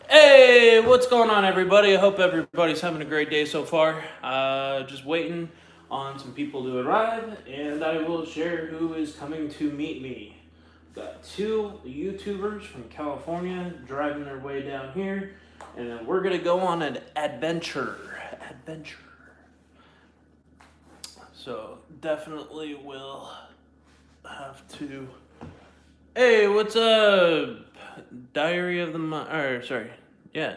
Hey, what's going on, everybody? I hope everybody's having a great day so far. Just waiting on some people to arrive, and I will share who is coming to meet me. Got two YouTubers from California driving their way down here, and then we're gonna go on an adventure. Adventure. So definitely will have to. Hey, what's up? Diary of the Mind. Or sorry, yeah,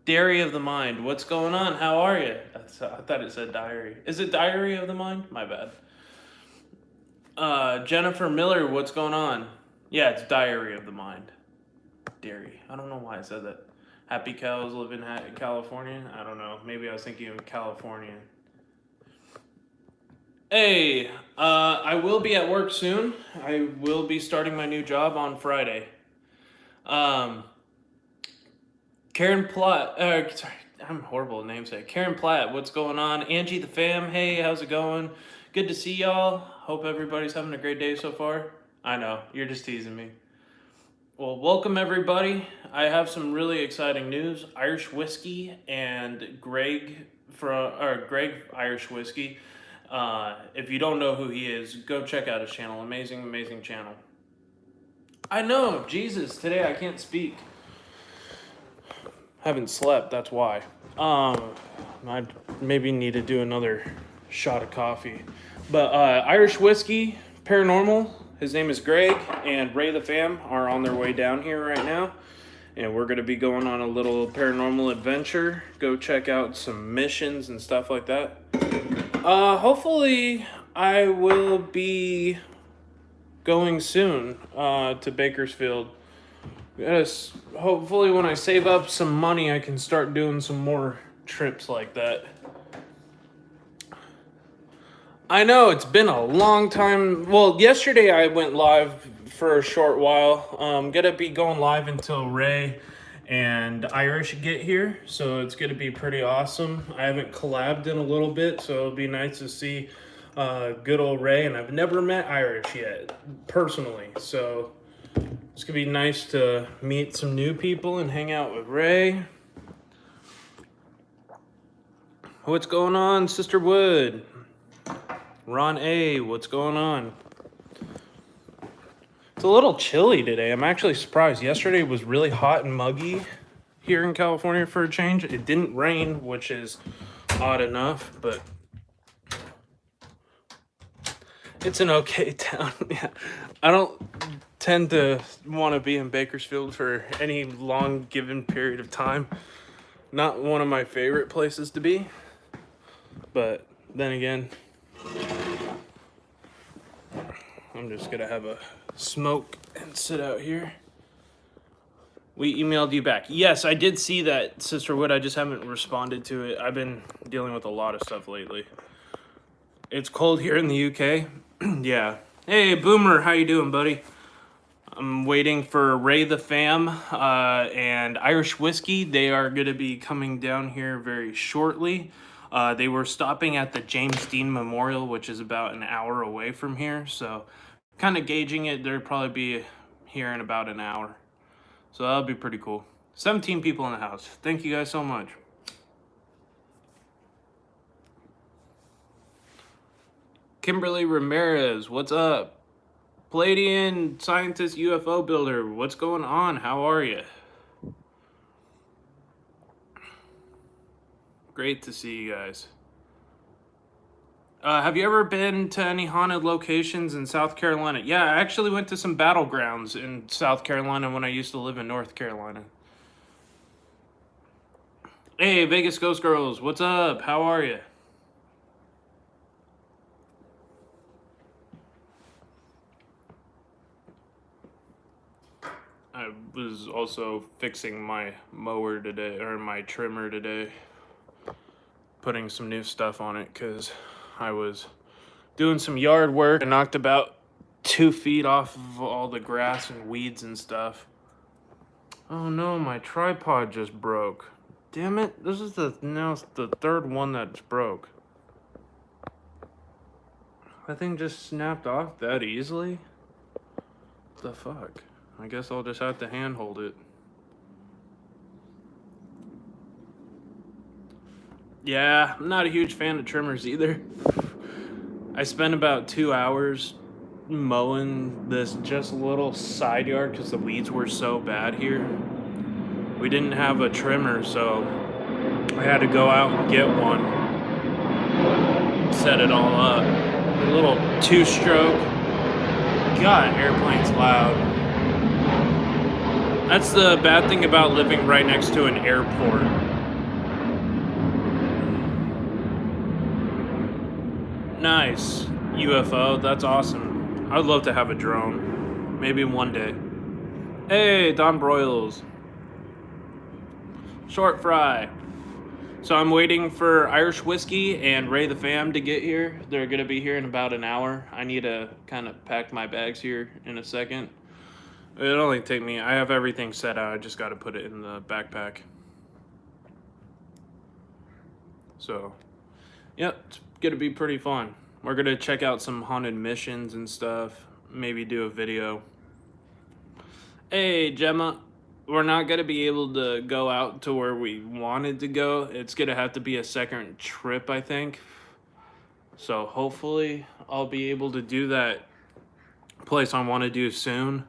Diary of the Mind. What's going on? How are you? I thought it said diary. Is it Diary of the Mind? My bad. Jennifer Miller. What's going on? Yeah, it's Diary of the Mind. Dairy. I don't know why I said that. Happy cows live in California. I don't know. Maybe I was thinking of California. Hey, I will be at work soon. I will be starting my new job on Friday. Um, Karen Platt, sorry, I'm horrible at namesake. Karen Platt, what's going on? Angie the fam, hey, how's it going? Good to see y'all. Hope everybody's having a great day so far. I know, you're just teasing me. Well, welcome everybody. I have some really exciting news. Irish Whiskey and Greg Irish Whiskey. If you don't know who he is, go check out his channel. Amazing, amazing channel. I know, Jesus, today I can't speak. Haven't slept, that's why. I maybe need to do another shot of coffee. But Irish Whiskey, Paranormal, his name is Greg, and Ray the fam are on their way down here right now. And we're going to be going on a little paranormal adventure. Go check out some missions and stuff like that. Hopefully I will be going soon to Bakersfield. Yes, hopefully when I save up some money, I can start doing some more trips like that. I know, it's been a long time. Well, yesterday I went live for a short while. Gonna be going live until Ray and Irish get here, so it's gonna be pretty awesome. I haven't collabed in a little bit, so it'll be nice to see good old Ray, and I've never met Irish yet, personally, so it's gonna be nice to meet some new people and hang out with Ray. What's going on, Sister Wood? Ron A, what's going on? It's a little chilly today. I'm actually surprised. Yesterday was really hot and muggy here in California for a change. It didn't rain, which is odd enough, but it's an okay town. Yeah. I don't tend to want to be in Bakersfield for any long given period of time. Not one of my favorite places to be, but then again, I'm just gonna have a smoke and sit out here. We emailed you back. Yes, I did see that, Sister Wood. I just haven't responded to it. I've been dealing with a lot of stuff lately. It's cold here in the UK. Yeah. Hey, Boomer, how you doing, buddy? I'm waiting for Ray the fam and Irish Whiskey. They are going to be coming down here very shortly. They were stopping at the James Dean Memorial, which is about an hour away from here. So kind of gauging it, they'll probably be here in about an hour. So that'll be pretty cool. 17 people in the house. Thank you guys so much. Kimberly Ramirez, what's up? Palladian Scientist UFO Builder, what's going on? How are you? Great to see you guys. Have you ever been to any haunted locations in South Carolina? Yeah, I actually went to some battlegrounds in South Carolina when I used to live in North Carolina. Hey, Vegas Ghost Girls, what's up? How are you? I was also fixing my mower today, or my trimmer today. Putting some new stuff on it because I was doing some yard work and knocked about 2 feet off of all the grass and weeds and stuff. Oh no, my tripod just broke. Damn it, this is now the third one that's broke. That thing just snapped off that easily? What the fuck? I guess I'll just have to handhold it. Yeah, I'm not a huge fan of trimmers either. I spent about 2 hours mowing this just little side yard because the weeds were so bad here. We didn't have a trimmer, so I had to go out and get one, set it all up. A little two-stroke. God, airplane's loud. That's the bad thing about living right next to an airport. Nice. UFO, that's awesome. I'd love to have a drone. Maybe one day. Hey, Don Broyles. Short fry. So I'm waiting for Irish Whiskey and Ray the Fam to get here. They're going to be here in about an hour. I need to kind of pack my bags here in a second. It'll only take me, I have everything set out. I just got to put it in the backpack. So, yep, it's going to be pretty fun. We're going to check out some haunted missions and stuff. Maybe do a video. Hey, Gemma. We're not going to be able to go out to where we wanted to go. It's going to have to be a second trip, I think. So hopefully I'll be able to do that place I want to do soon.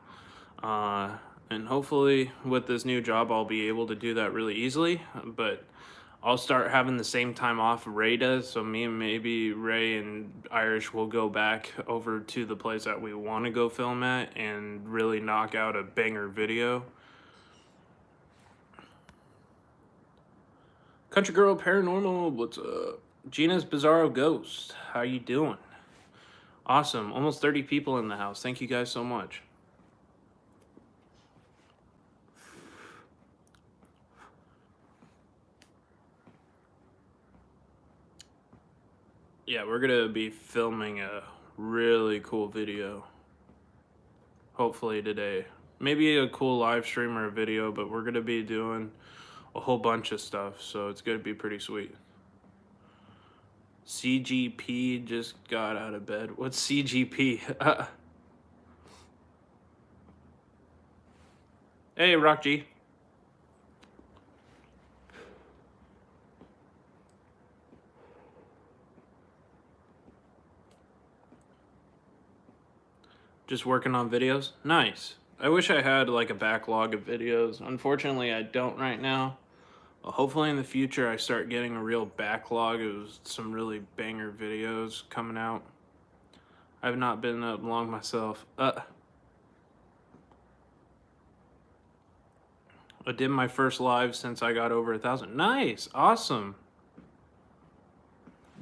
And hopefully with this new job, I'll be able to do that really easily. But I'll start having the same time off Ray does. So me and maybe Ray and Irish will go back over to the place that we want to go film at and really knock out a banger video. Country Girl Paranormal, what's up? Gina's Bizarro Ghost, how you doing? Awesome, almost 30 people in the house. Thank you guys so much. Yeah, we're gonna be filming a really cool video. Hopefully today. Maybe a cool live stream or a video, but we're gonna be doing a whole bunch of stuff, so it's gonna be pretty sweet. CGP just got out of bed. What's CGP? Hey, Rock G. Just working on videos? Nice. I wish I had like a backlog of videos. Unfortunately, I don't right now. Hopefully in the future I start getting a real backlog of some really banger videos coming out. I've not been up long myself. I did my first live since I got over 1,000. Nice, awesome.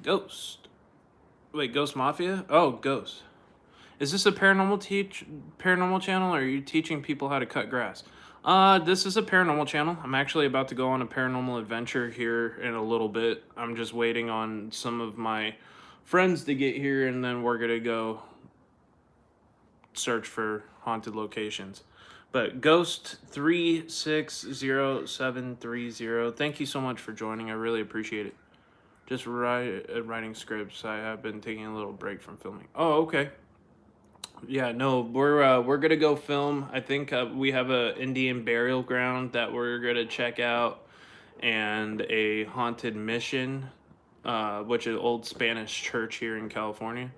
Ghost. Wait, Ghost Mafia? Oh, Ghost. Is this a paranormal channel, or are you teaching people how to cut grass? This is a paranormal channel. I'm actually about to go on a paranormal adventure here in a little bit. I'm just waiting on some of my friends to get here, and then we're gonna go search for haunted locations. But Ghost 360730, thank you so much for joining. I really appreciate it. Just writing scripts. I have been taking a little break from filming. Oh, okay. Yeah, no, we're gonna go film. I think we have a Indian burial ground that we're gonna check out, and a haunted mission, which is old Spanish church here in California.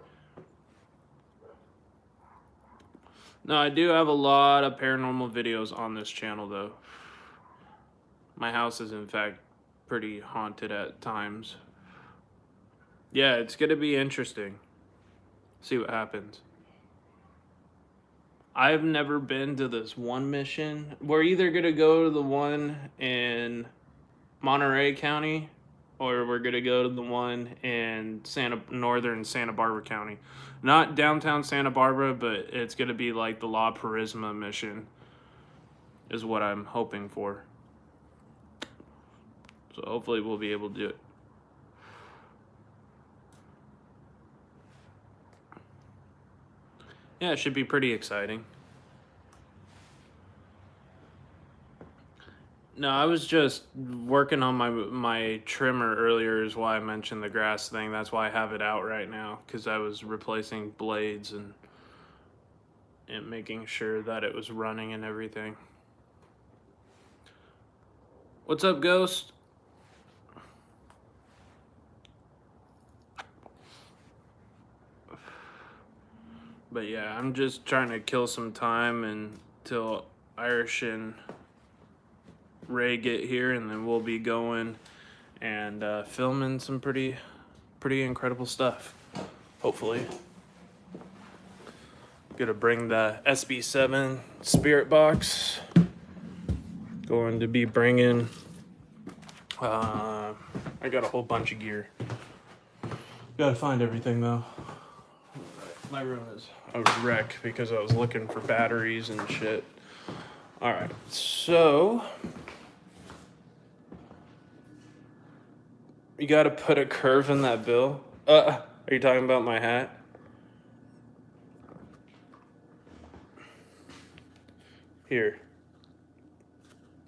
No, I do have a lot of paranormal videos on this channel, though. My house is, in fact, pretty haunted at times. Yeah, it's gonna be interesting. See what happens. I've never been to this one mission. We're either gonna go to the one in Monterey County, or we're gonna go to the one in northern Santa Barbara County. Not downtown Santa Barbara, but it's gonna be like the La Purisma mission is what I'm hoping for. So hopefully we'll be able to do it. Yeah, it should be pretty exciting. No, I was just working on my trimmer earlier is why I mentioned the grass thing. That's why I have it out right now, because I was replacing blades and making sure that it was running and everything. What's up, Ghost? But yeah, I'm just trying to kill some time until Irish and Ray get here, and then we'll be going and filming some pretty incredible stuff. Hopefully. Gonna bring the SB7 spirit box. Going to be bringing. I got a whole bunch of gear. Gotta find everything though. My room is a wreck because I was looking for batteries and shit. Alright, so you gotta put a curve in that bill. Are you talking about my hat? Here.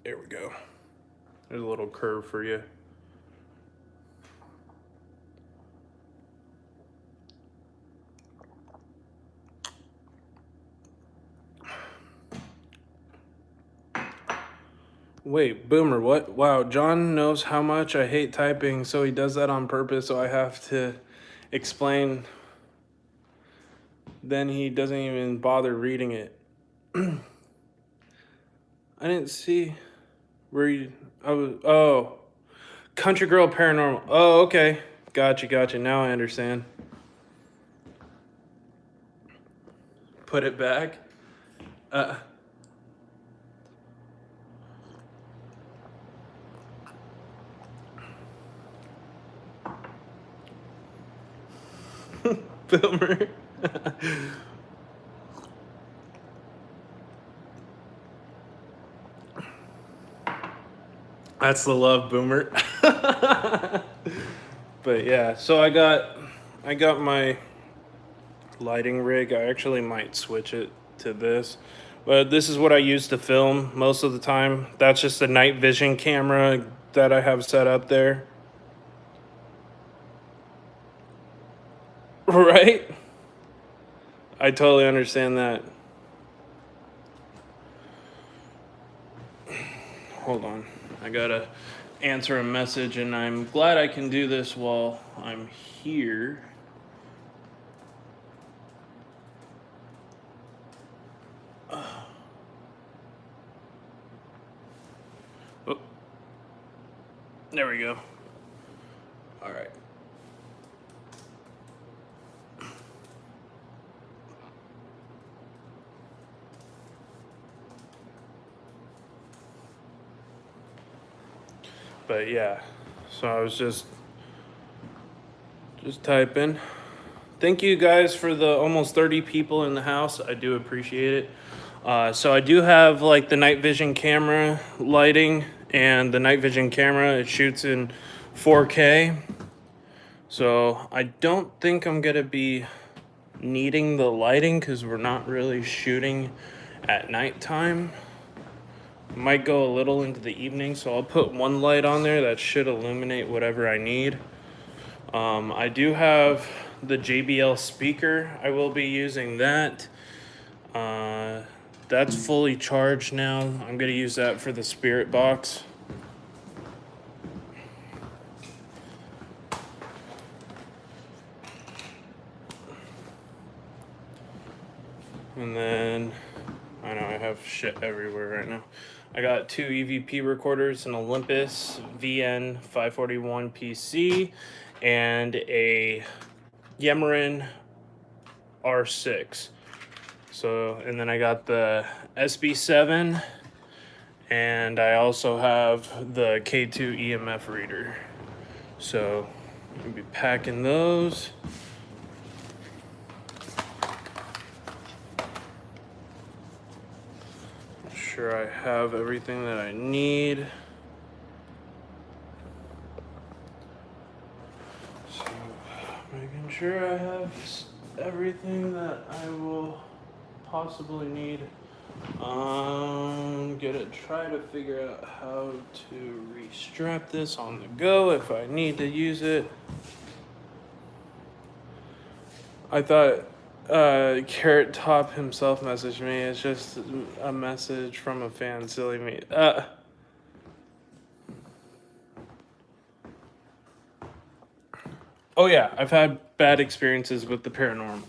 There we go. There's a little curve for you. Wait, Boomer, what? Wow, John knows how much I hate typing, so he does that on purpose, so I have to explain. Then he doesn't even bother reading it. I didn't see where you... Oh. Country Girl Paranormal. Oh, okay. Gotcha. Now I understand. Put it back. Boomer. That's the love, Boomer. But yeah, so I got my lighting rig. I actually might switch it to this. But this is what I use to film most of the time. That's just a night vision camera that I have set up there. Right? I totally understand that. Hold on. I gotta answer a message, and I'm glad I can do this while I'm here. Oh. There we go. All right. But yeah, so I was just typing. Thank you guys for the almost 30 people in the house. I do appreciate it. So I do have like the night vision camera lighting, and the night vision camera, it shoots in 4K. So I don't think I'm gonna be needing the lighting because we're not really shooting at nighttime. Might go a little into the evening, so I'll put one light on there that should illuminate whatever I need. I do have the JBL speaker. I will be using that. That's fully charged now. I'm gonna use that for the spirit box. And then, I know I have shit everywhere right now. I got two EVP recorders, an Olympus VN541 PC, and a Yamarin R6. So, and then I got the SB7, and I also have the K2 EMF reader. So, I'll be packing those. Sure I have everything that I need. So, making sure I have everything that I will possibly need. I'm gonna try to figure out how to restrap this on the go if I need to use it. I thought Carrot Top himself messaged me. It's just a message from a fan. Silly me. Oh yeah, I've had bad experiences with the paranormal.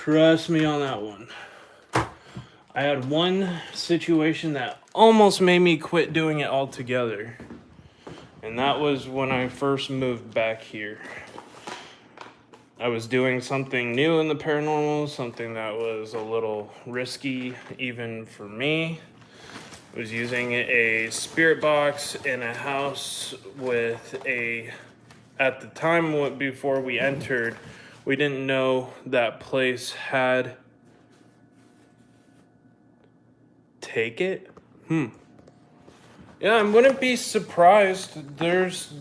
Trust me on that one. I had one situation that almost made me quit doing it altogether. And that was when I first moved back here. I was doing something new in the paranormal, something that was a little risky even for me. I was using a spirit box in a house with at the time before we entered, we didn't know that place had take it. Yeah, I wouldn't be surprised. There's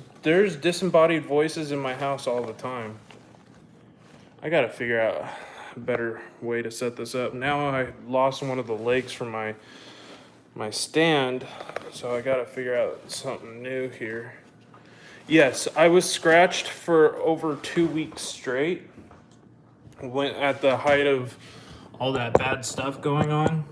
disembodied voices in my house all the time. I gotta figure out a better way to set this up. Now I lost one of the legs from my stand, so I gotta figure out something new here. Yes, I was scratched for over 2 weeks straight. Went at the height of all that bad stuff going on.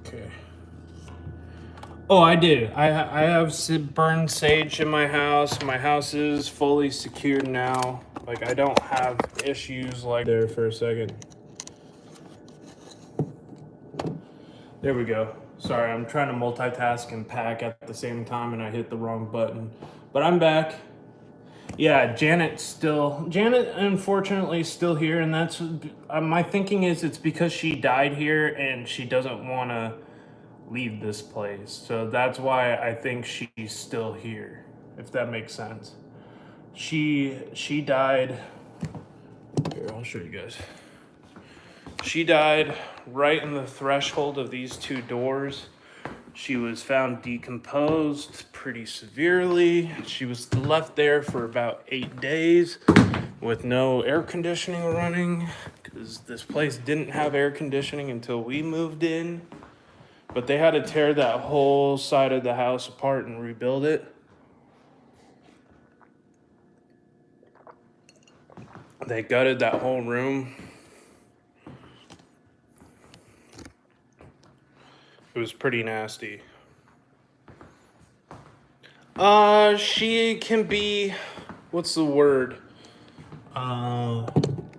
Okay. Oh, I do. I have burned sage in my house. My house is fully secured now. Like, I don't have issues like there for a second. There we go. Sorry, I'm trying to multitask and pack at the same time and I hit the wrong button. But I'm back. Yeah, Janet unfortunately still here, and that's my thinking is it's because she died here and she doesn't want to leave this place. So that's why I think she's still here, if that makes sense. She died. Here, I'll show you guys. She died right in the threshold of these two doors. She was found decomposed pretty severely. She was left there for about 8 days with no air conditioning running, because this place didn't have air conditioning until we moved in. But they had to tear that whole side of the house apart and rebuild it. They gutted that whole room. It was pretty nasty. She can be, what's the word?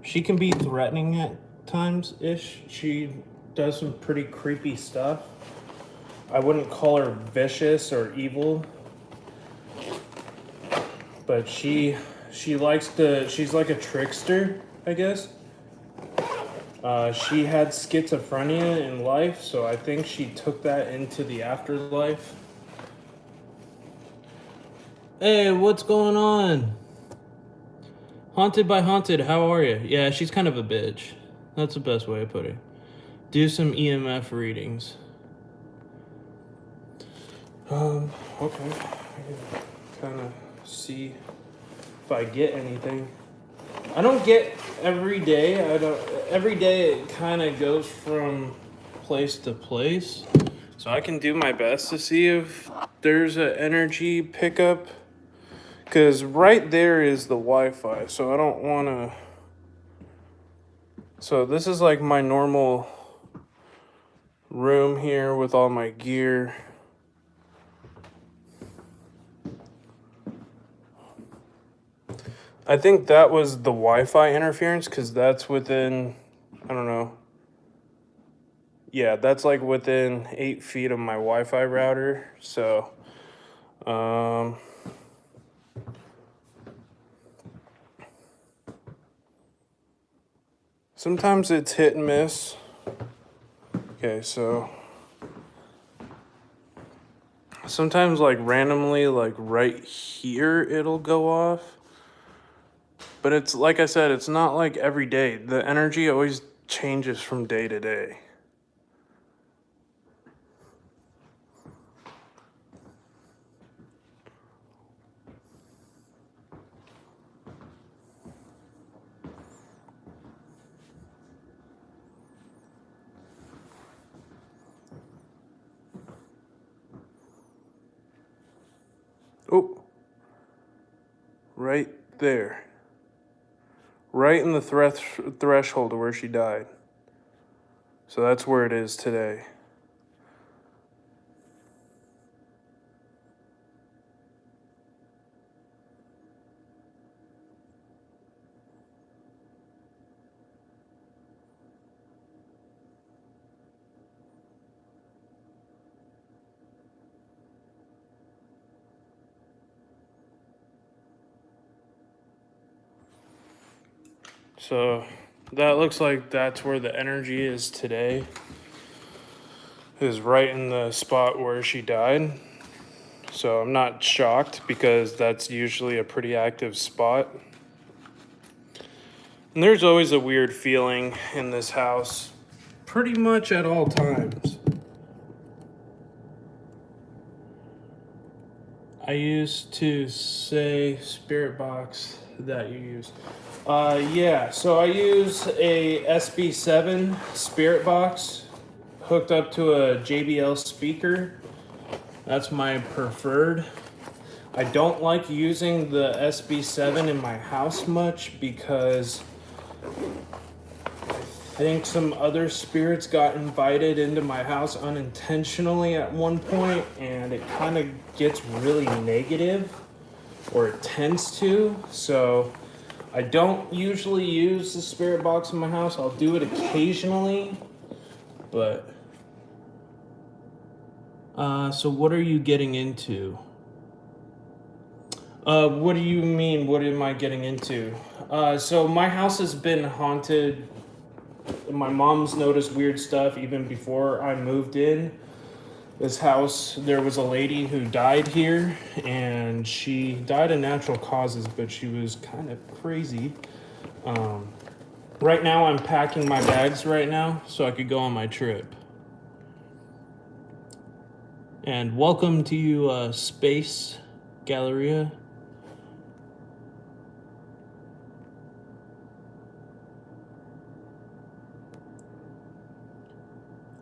She can be threatening at times-ish. She does some pretty creepy stuff. I wouldn't call her vicious or evil, but she likes to, she's like a trickster, I guess. She had schizophrenia in life, so I think she took that into the afterlife. Hey, what's going on? Haunted by Haunted, how are you? Yeah, she's kind of a bitch. That's the best way to put it. Do some EMF readings. Okay. I can kind of see if I get anything. I don't get every day. Every day it kind of goes from place to place. So I can do my best to see if there's an energy pickup. Because right there is the Wi-Fi. So I don't want to... So this is like my normal room here with all my gear. I think that was the Wi-Fi interference, because that's within, I don't know. Yeah, that's like within 8 feet of my Wi-Fi router. So, sometimes it's hit and miss. Okay, so sometimes like randomly, like right here, it'll go off. But it's, like I said, it's not like every day. The energy always changes from day to day. Oh, right there. right in the threshold of where she died. So that's where it is today. So that looks like that's where the energy is today. Is right in the spot where she died. So I'm not shocked because that's usually a pretty active spot. And there's always a weird feeling in this house, pretty much at all times. I used to say spirit box that you use. Yeah, so I use a SB7 spirit box hooked up to a JBL speaker. That's my preferred. I don't like using the SB7 in my house much because I think some other spirits got invited into my house unintentionally at one point, and it kind of gets really negative, or it tends to. So I don't usually use the spirit box in my house. I'll do it occasionally, but so what are you getting into? What do you mean? What am I getting into? So my house has been haunted. My mom's noticed weird stuff even before I moved in. This house, there was a lady who died here, and she died of natural causes, but she was kind of crazy. Right now, I'm packing my bags right now so I could go on my trip. And welcome to you, Space Galleria.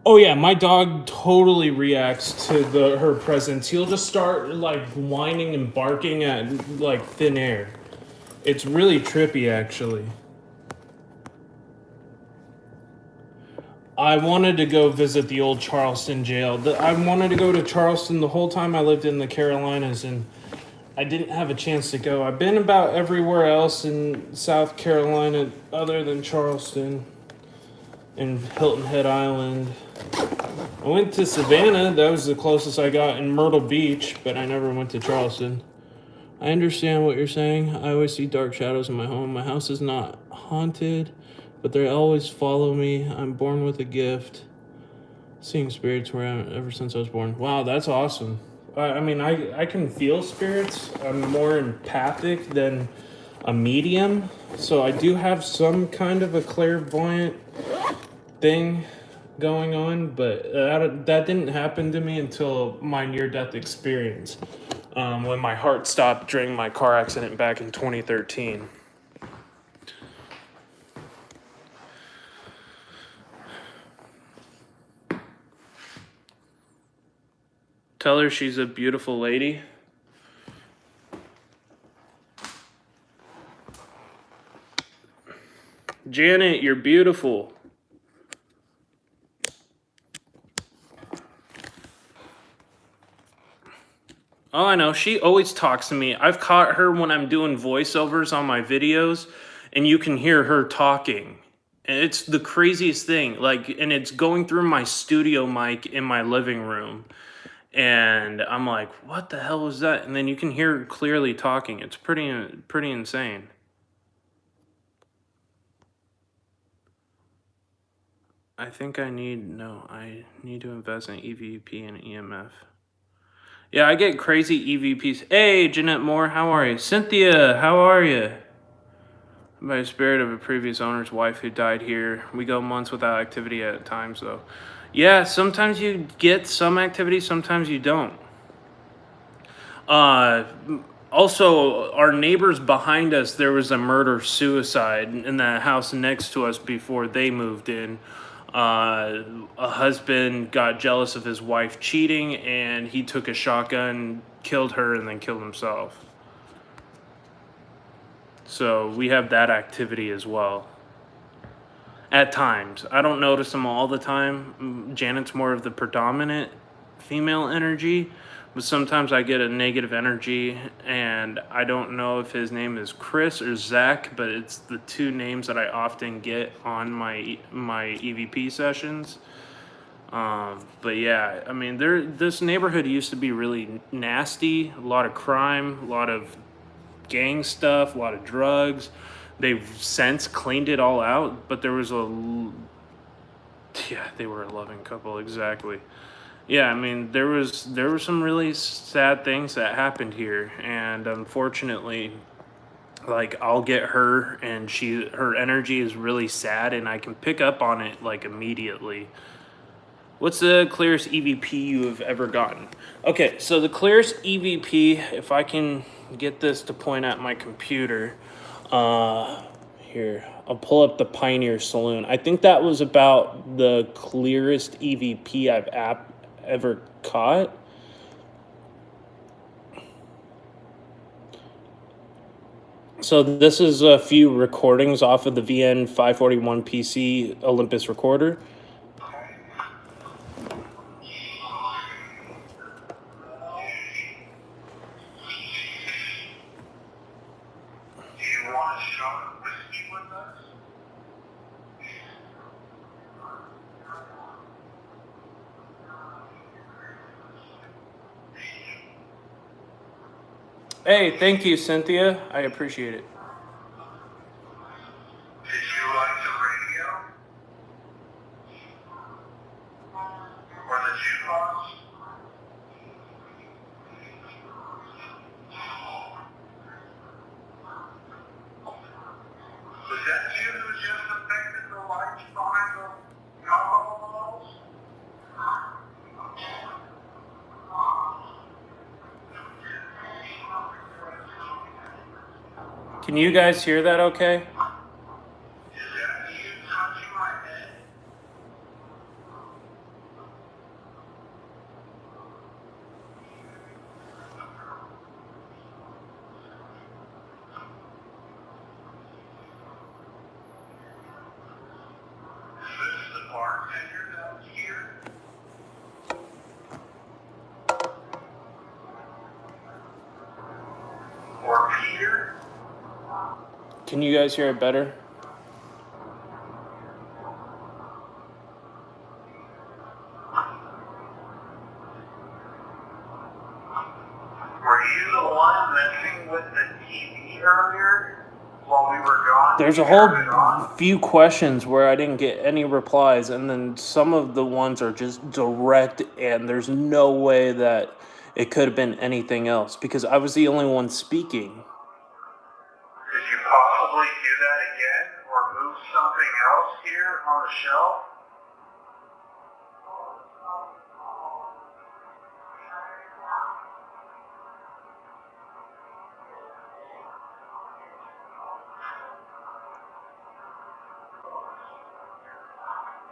Oh yeah, my dog totally reacts to her presence. He'll just start like whining and barking at like thin air. It's really trippy, actually. I wanted to go visit the old Charleston jail. I wanted to go to Charleston the whole time I lived in the Carolinas, and I didn't have a chance to go. I've been about everywhere else in South Carolina other than Charleston and Hilton Head Island. I went to Savannah. That was the closest I got in Myrtle Beach, but I never went to Charleston. I understand what you're saying. I always see dark shadows in my home. My house is not haunted, but they always follow me. I'm born with a gift. Seeing spirits ever since I was born. Wow, that's awesome. I mean, I can feel spirits. I'm more empathic than a medium. So I do have some kind of a clairvoyant thing going on, but that didn't happen to me until my near-death experience, when my heart stopped during my car accident back in 2013. Tell her she's a beautiful lady. Janet, you're beautiful. Oh, I know. She always talks to me. I've caught her when I'm doing voiceovers on my videos, and you can hear her talking. And it's the craziest thing. Like, and it's going through my studio mic in my living room. And I'm like, what the hell was that? And then you can hear her clearly talking. It's pretty insane. I need to invest in EVP and EMF. Yeah, I get crazy EVPs. Hey, Jeanette Moore, how are you? Cynthia, how are you? By the spirit of a previous owner's wife who died here. We go months without activity at times, though. Yeah, sometimes you get some activity, sometimes you don't. Also, our neighbors behind us, there was a murder-suicide in the house next to us before they moved in. A husband got jealous of his wife cheating, and he took a shotgun, killed her, and then killed himself. So we have that activity as well. At times. I don't notice them all the time. Janet's more of the predominant female energy, but sometimes I get a negative energy, and I don't know if his name is Chris or Zach, but it's the two names that I often get on my EVP sessions. But yeah, I mean, this neighborhood used to be really nasty, a lot of crime, a lot of gang stuff, a lot of drugs. They've since cleaned it all out, but there was yeah, they were a loving couple, exactly. Yeah, I mean, there were some really sad things that happened here, and unfortunately, like, I'll get her, and her energy is really sad, and I can pick up on it like immediately. What's the clearest EVP you have ever gotten? Okay, so the clearest EVP, if I can get this to point at my computer, here, I'll pull up the Pioneer Saloon. I think that was about the clearest EVP I've ever caught. So this is a few recordings off of the VN 541 PC Olympus recorder. Hey, thank you, Cynthia. I appreciate it. Did you like the radio? Or the jukebox? Was that you who just affected the lights behind the alcohol walls? Can you guys hear that okay? Is that you touching my head? Is this the bartender that's here? Or Peter? Can you guys hear it better? Were you the one messing with the TV earlier while we were gone? There's a whole few questions where I didn't get any replies, and then some of the ones are just direct, and there's no way that it could have been anything else because I was the only one speaking. Could you possibly do that again or move something else here on the shelf?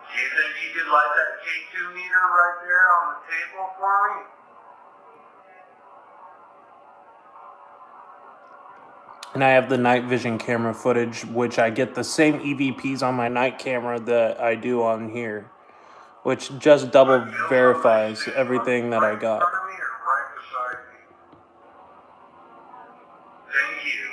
Do you think you could light that K2 meter right there on the table for me? And I have the night vision camera footage, which I get the same EVPs on my night camera that I do on here, which just double verifies everything that I got. Right in front of me or right beside me? Thank you.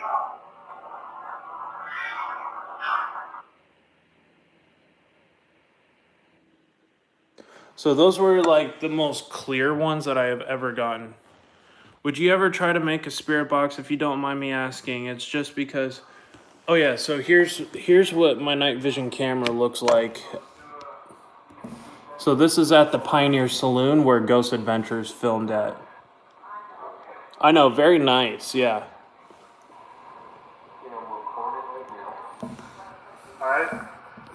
So those were like the most clear ones that I have ever gotten. Would you ever try to make a spirit box if you don't mind me asking? It's just because, oh yeah, so here's what my night vision camera looks like. So this is at the Pioneer Saloon where Ghost Adventures filmed at. I know, very nice, yeah. Alright,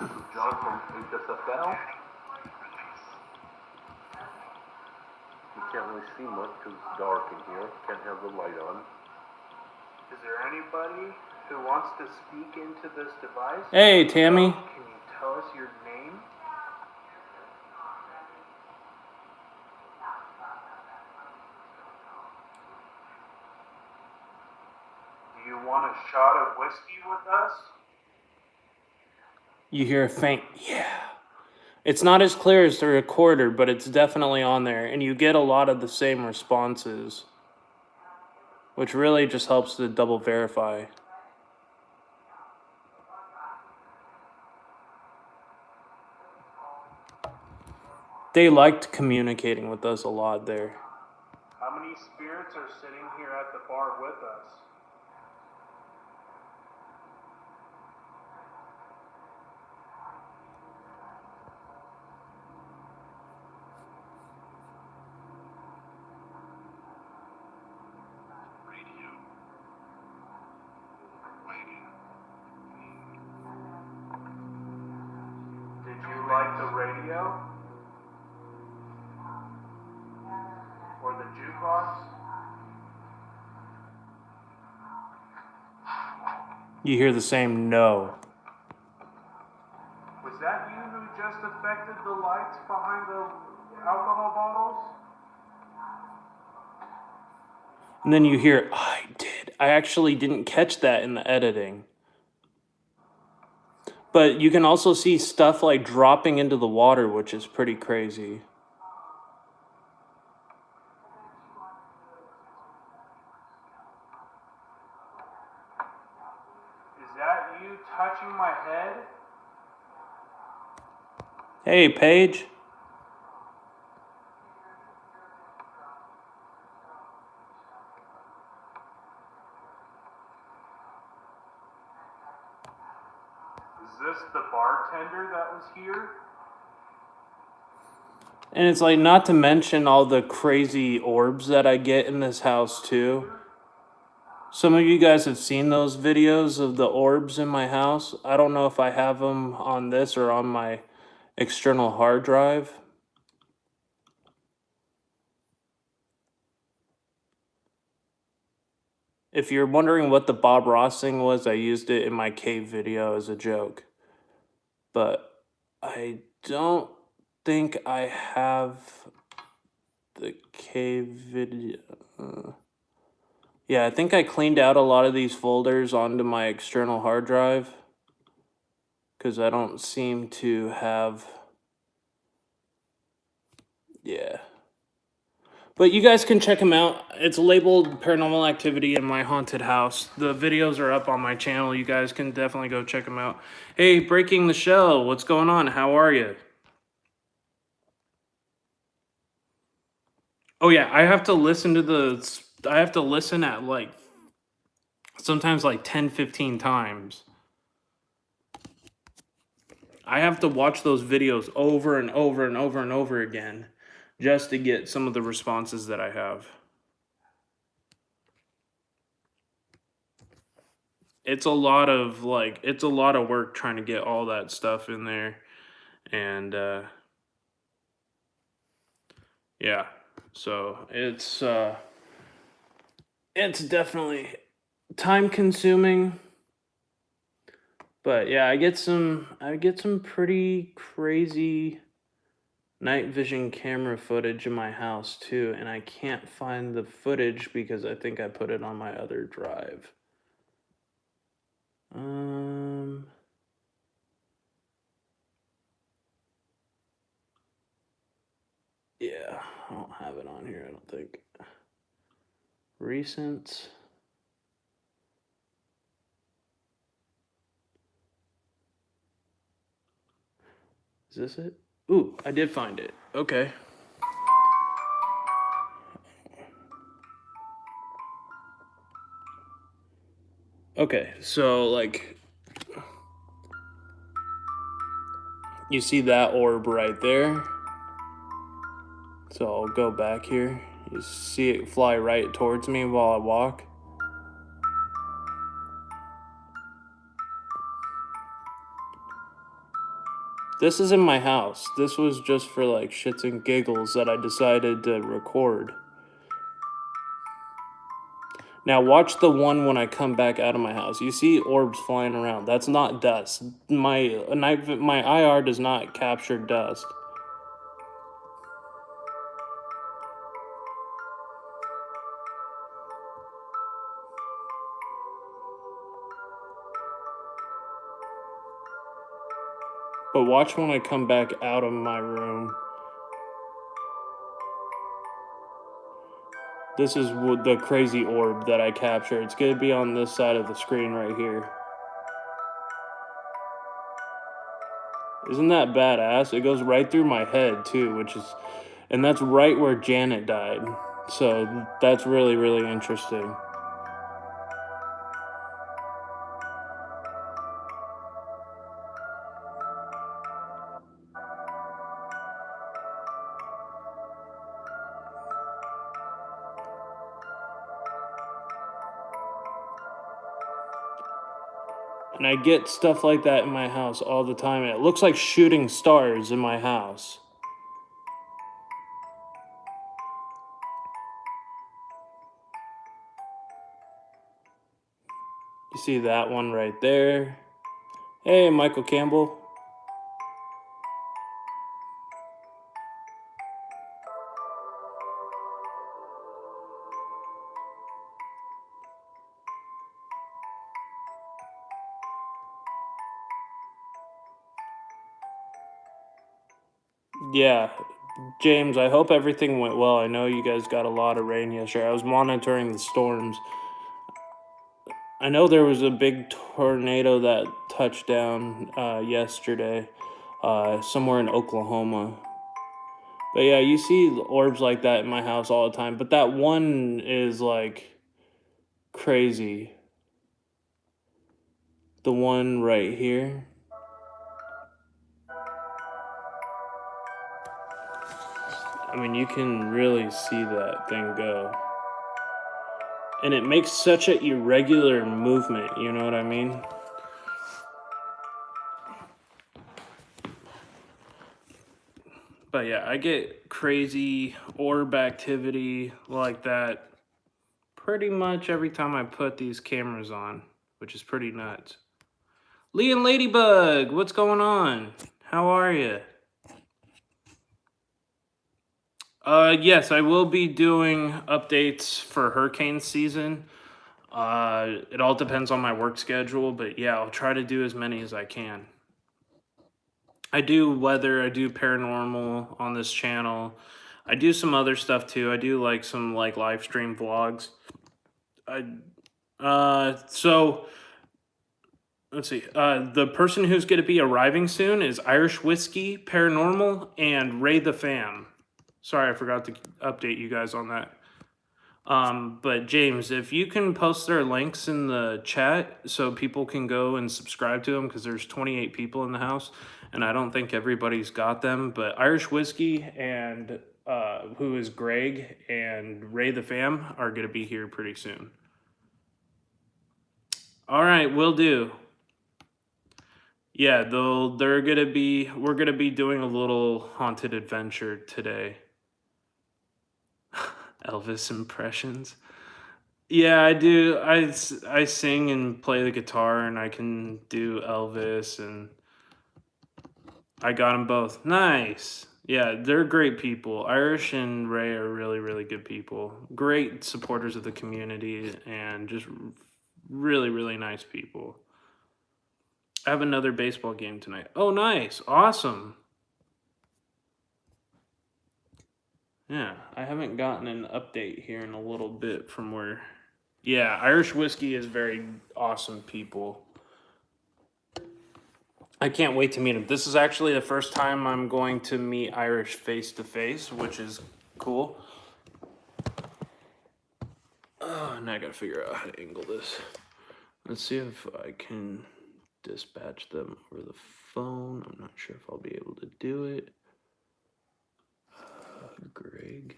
this is John from FITZGERALD. You can't really see much because it's dark in here. Can't have the light on. Is there anybody who wants to speak into this device? Hey, Tammy. Can you tell us your name? Do you want a shot of whiskey with us? You hear a faint, yeah. It's not as clear as the recorder, but it's definitely on there, and you get a lot of the same responses, which really just helps to double verify. They liked communicating with us a lot there. How many spirits are sitting here at the bar with us? Did you like the radio? Or the jukebox? You hear the same no. Was that you who just affected the lights behind the alcohol bottles? And then you hear, I did. I actually didn't catch that in the editing. But you can also see stuff like dropping into the water, which is pretty crazy. Is that you touching my head? Hey, Paige. Is this the bartender that was here? And it's like, not to mention all the crazy orbs that I get in this house too. Some of you guys have seen those videos of the orbs in my house. I don't know if I have them on this or on my external hard drive. If you're wondering what the Bob Ross thing was, I used it in my cave video as a joke. But I don't think I have the cave video. Yeah, I think I cleaned out a lot of these folders onto my external hard drive, because I don't seem to have... Yeah. But you guys can check them out. It's labeled Paranormal Activity in My Haunted House. The videos are up on my channel. You guys can definitely go check them out. Hey, Breaking the Shell, what's going on? How are you? Oh yeah, I have to listen at like, sometimes like 10, 15 times. I have to watch those videos over and over and over and over again just to get some of the responses that I have. It's a lot of work trying to get all that stuff in there. And yeah, so it's definitely time consuming. But yeah, I get some pretty crazy night vision camera footage in my house too, and I can't find the footage because I think I put it on my other drive. Yeah, I don't have it on here, I don't think. Recent. Is this it? Ooh, I did find it. Okay. Okay, so like, you see that orb right there? So I'll go back here. You see it fly right towards me while I walk. This is in my house. This was just for like shits and giggles that I decided to record. Now watch the one when I come back out of my house. You see orbs flying around. That's not dust. My IR does not capture dust. But watch when I come back out of my room. This is the crazy orb that I captured. It's going to be on this side of the screen right here. Isn't that badass? It goes right through my head too, which is, and that's right where Janet died. So that's really, really interesting. And I get stuff like that in my house all the time. And it looks like shooting stars in my house. You see that one right there? Hey, Michael Campbell. Yeah, James, I hope everything went well. I know you guys got a lot of rain yesterday. I was monitoring the storms. I know there was a big tornado that touched down yesterday, somewhere in Oklahoma. But yeah, you see orbs like that in my house all the time. But that one is like crazy. The one right here. I mean, you can really see that thing go. And it makes such an irregular movement, you know what I mean? But yeah, I get crazy orb activity like that pretty much every time I put these cameras on, which is pretty nuts. Lee and Ladybug, what's going on? How are you? Yes, I will be doing updates for hurricane season. It all depends on my work schedule, but yeah, I'll try to do as many as I can. I do weather, I do paranormal on this channel. I do some other stuff too. I do like some like live stream vlogs. So let's see. The person who's going to be arriving soon is Irish Whiskey, Paranormal, and Ray the Fam. Sorry, I forgot to update you guys on that. But James, if you can post their links in the chat so people can go and subscribe to them, because there's 28 people in the house, and I don't think everybody's got them. But Irish Whiskey and who is Greg and Ray the Fam are going to be here pretty soon. All right, will do. Yeah, we're gonna be doing a little haunted adventure today. Elvis impressions. Yeah, I do. I sing and play the guitar, and I can do Elvis, and I got them both. Nice. Yeah, they're great people. Irish and Ray are really, really good people. Great supporters of the community, and just really, really nice people. I have another baseball game tonight. Oh, nice. Awesome. Yeah, I haven't gotten an update here in a little bit from where... Yeah, Irish Whiskey is very awesome people. I can't wait to meet him. This is actually the first time I'm going to meet Irish face to face, which is cool. Now I gotta figure out how to angle this. Let's see if I can dispatch them over the phone. I'm not sure if I'll be able to do it. Greg.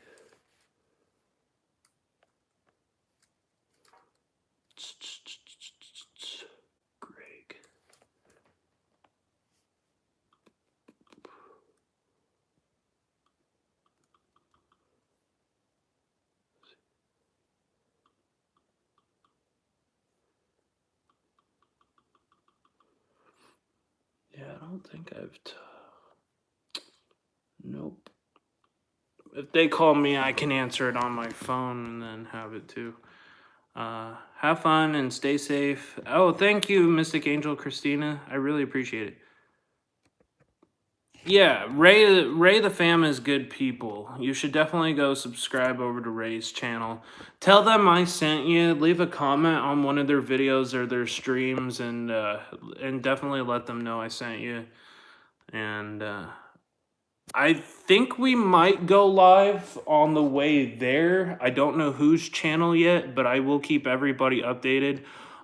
Greg. Yeah, I don't think I've... Nope. If they call me, I can answer it on my phone and then have it too. Have fun and stay safe. Oh, thank you, Mystic Angel Christina. I really appreciate it. Yeah, Ray the fam is good people. You should definitely go subscribe over to Ray's channel. Tell them I sent you. Leave a comment on one of their videos or their streams, and definitely let them know I sent you. And I think we might go live on the way there. I don't know whose channel yet, but I will keep everybody updated.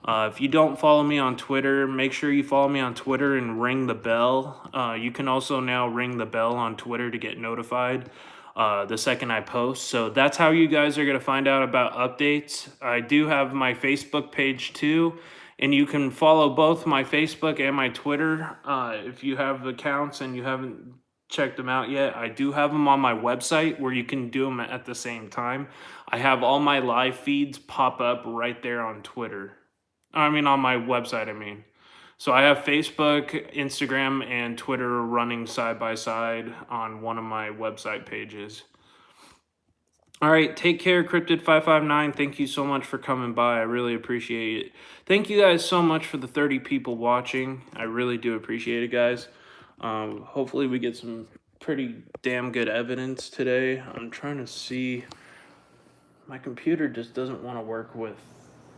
If you don't follow me on Twitter, make sure you follow me on Twitter and ring the bell. You can also now ring the bell on Twitter to get notified the second I post. So that's how you guys are going to find out about updates. I do have my Facebook page too, and you can follow both my Facebook and my Twitter if you have accounts and you haven't checked them out yet. I do have them on my website where you can do them at the same time. I have all my live feeds pop up right there on Twitter. I mean, on my website, I mean. So I have Facebook, Instagram, and Twitter running side by side on one of my website pages. All right, take care, Cryptid559. Thank you so much for coming by. I really appreciate it. Thank you guys so much for the 30 people watching. I really do appreciate it, guys. Hopefully we get some pretty damn good evidence today. I'm trying to see. My computer just doesn't want to work with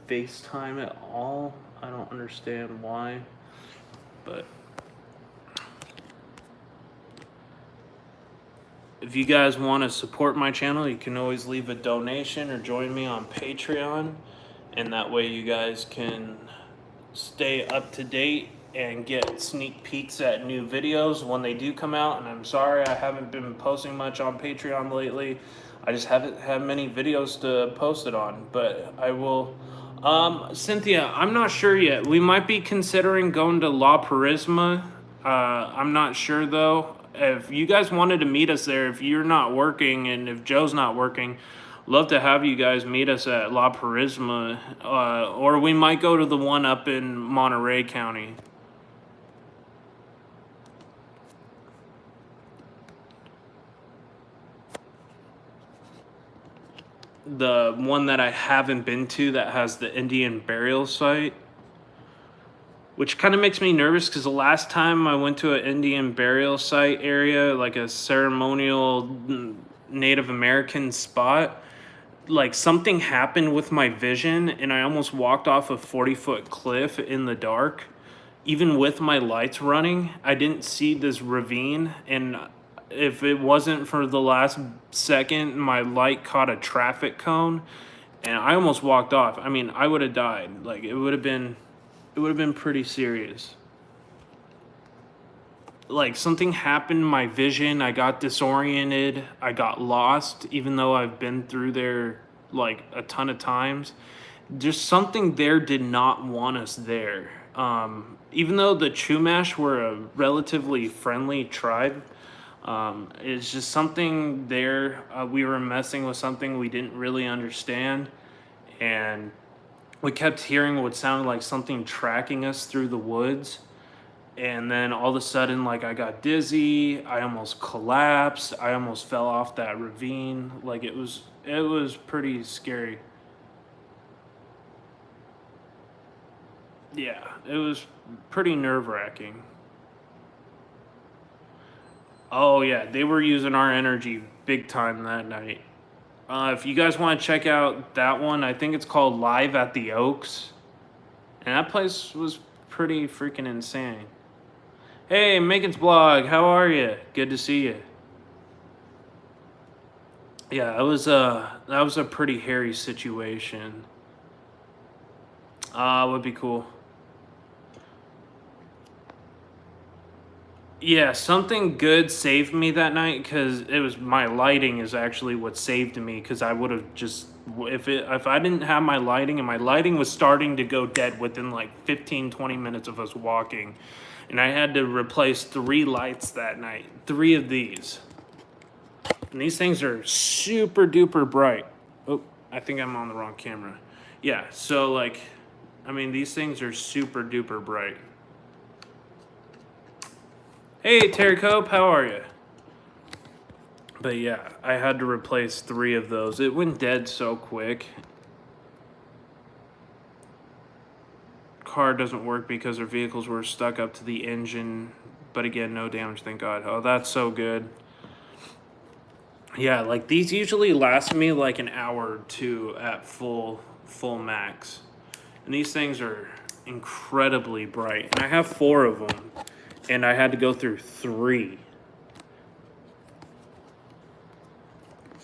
FaceTime at all. I don't understand why, but if you guys want to support my channel, you can always leave a donation or join me on Patreon, and that way you guys can stay up to date and get sneak peeks at new videos when they do come out. And I'm sorry I haven't been posting much on Patreon lately. I just haven't had many videos to post it on, but I will. Cynthia, I'm not sure yet. We might be considering going to La Purisma. I'm not sure though. If you guys wanted to meet us there, if you're not working and if Joe's not working, love to have you guys meet us at La Purisma, or we might go to the one up in Monterey County. The one that I haven't been to that has the Indian burial site, which kind of makes me nervous because the last time I went to an Indian burial site area, like a ceremonial Native American spot, like something happened with my vision and I almost walked off a 40-foot cliff in the dark. Even with my lights running, I didn't see this ravine, and if it wasn't for the last second, my light caught a traffic cone and I almost walked off. I mean, I would have died. Like it would have been pretty serious. Like something happened in my vision. I got disoriented. I got lost, even though I've been through there like a ton of times. Just something there did not want us there. Even though the Chumash were a relatively friendly tribe, it's just something there. We were messing with something we didn't really understand, and we kept hearing what sounded like something tracking us through the woods. And then all of a sudden, like, I got dizzy, I almost collapsed, I almost fell off that ravine. Like, it was pretty scary. Yeah, it was pretty nerve-wracking. Oh yeah, they were using our energy big time that night. If you guys want to check out that one, I think it's called Live at the Oaks. And that place was pretty freaking insane. Hey, Megan's blog, how are you? Good to see you. Yeah, that was a pretty hairy situation. Would be cool. Yeah, something good saved me that night because it was my lighting is actually what saved me, because I would have just if I didn't have my lighting, and my lighting was starting to go dead within like 15-20 minutes of us walking, and I had to replace 3 lights that night, 3 of these, and these things are super duper bright. Oh, I think I'm on the wrong camera. Yeah, so like, I mean, these things are super duper bright. Hey, Terry Cope, how are you? But yeah, I had to replace 3 of those. It went dead so quick. Car doesn't work because our vehicles were stuck up to the engine but again, no damage, thank God. Oh, that's so good. Yeah, like these usually last me like an hour or two at full max. And these things are incredibly bright. And I have 4 of them, and I had to go through 3.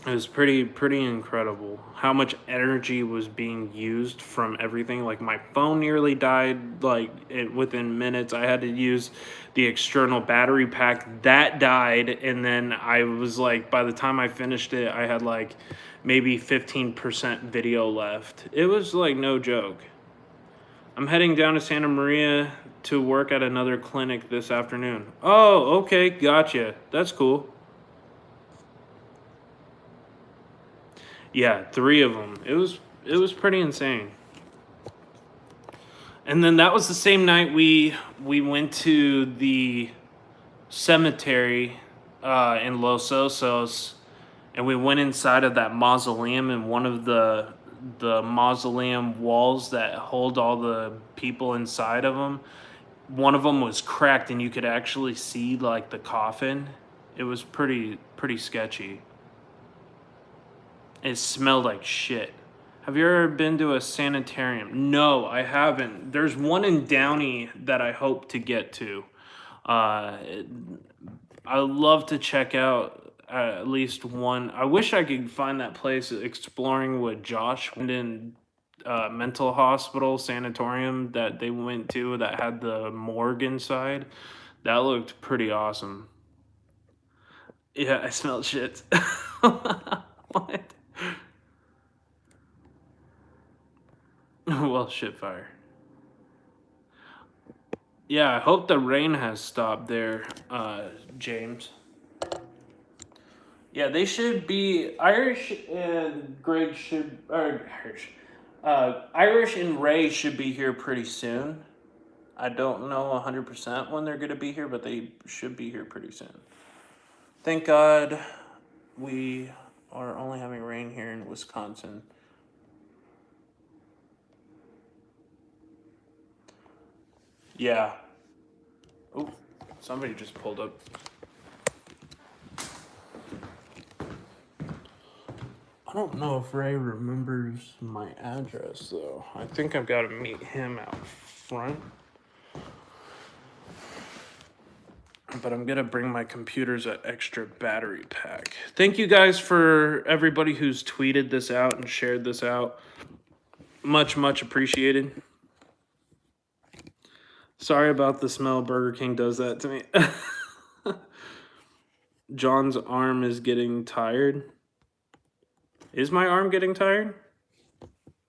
It was pretty incredible how much energy was being used from everything. Like my phone nearly died within minutes. I had to use the external battery pack that died, and then I was like, by the time I finished it, I had like maybe 15% video left. It was like no joke. I'm heading down to Santa Maria to work at another clinic this afternoon. Oh, okay, gotcha. That's cool. Yeah, 3 of them. It was pretty insane. And then that was the same night we went to the cemetery in Los Osos, and we went inside of that mausoleum, and one of the mausoleum walls that hold all the people inside of them, one of them was cracked, and you could actually see like the coffin. It was pretty sketchy. It smelled like shit. Have you ever been to a sanitarium? No, I haven't. There's one in Downey that I hope to get to. I love to check out at least one. I wish I could find that place, Exploring with Josh, went in mental hospital sanatorium that they went to that had the morgue inside. That looked pretty awesome. Yeah, I smelled shit. What? Well, shit fire. Yeah, I hope the rain has stopped there, James. Yeah, they should be Irish and Greg should Irish and Ray should be here pretty soon. I don't know 100% when they're gonna be here, but they should be here pretty soon. Thank God we are only having rain here in Wisconsin. Yeah. Oh, somebody just pulled up. I don't know if Ray remembers my address, though. I think I've got to meet him out front. But I'm going to bring my computer's an extra battery pack. Thank you guys for everybody who's tweeted this out and shared this out. Much appreciated. Sorry about the smell. Burger King does that to me. John's arm is getting tired. Is my arm getting tired?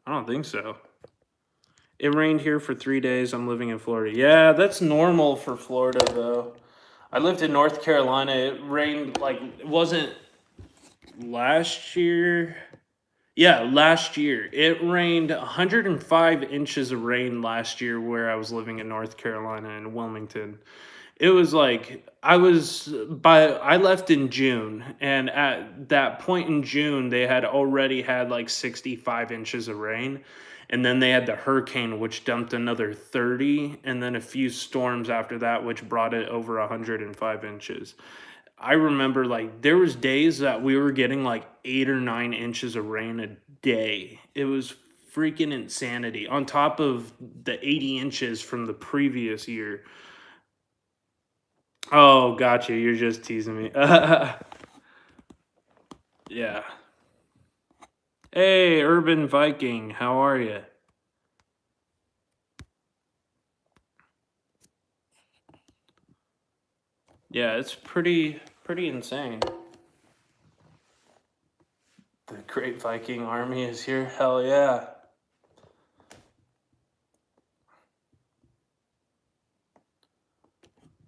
I don't think so. It rained here for 3 days. I'm living in Florida. Yeah, that's normal for Florida, though. I lived in North Carolina. It rained, like, it wasn't last year. Yeah, last year. It rained 105 inches of rain last year where I was living in North Carolina in Wilmington. It was like, I left in June, and at that point in June, they had already had like 65 inches of rain. And then they had the hurricane, which dumped another 30, and then a few storms after that, which brought it over 105 inches. I remember like there was days that we were getting like 8 or 9 inches of rain a day. It was freaking insanity on top of the 80 inches from the previous year. Oh, gotcha. You're just teasing me. Yeah. Hey, Urban Viking, how are you? Yeah, it's pretty insane. The Great Viking Army is here. Hell yeah.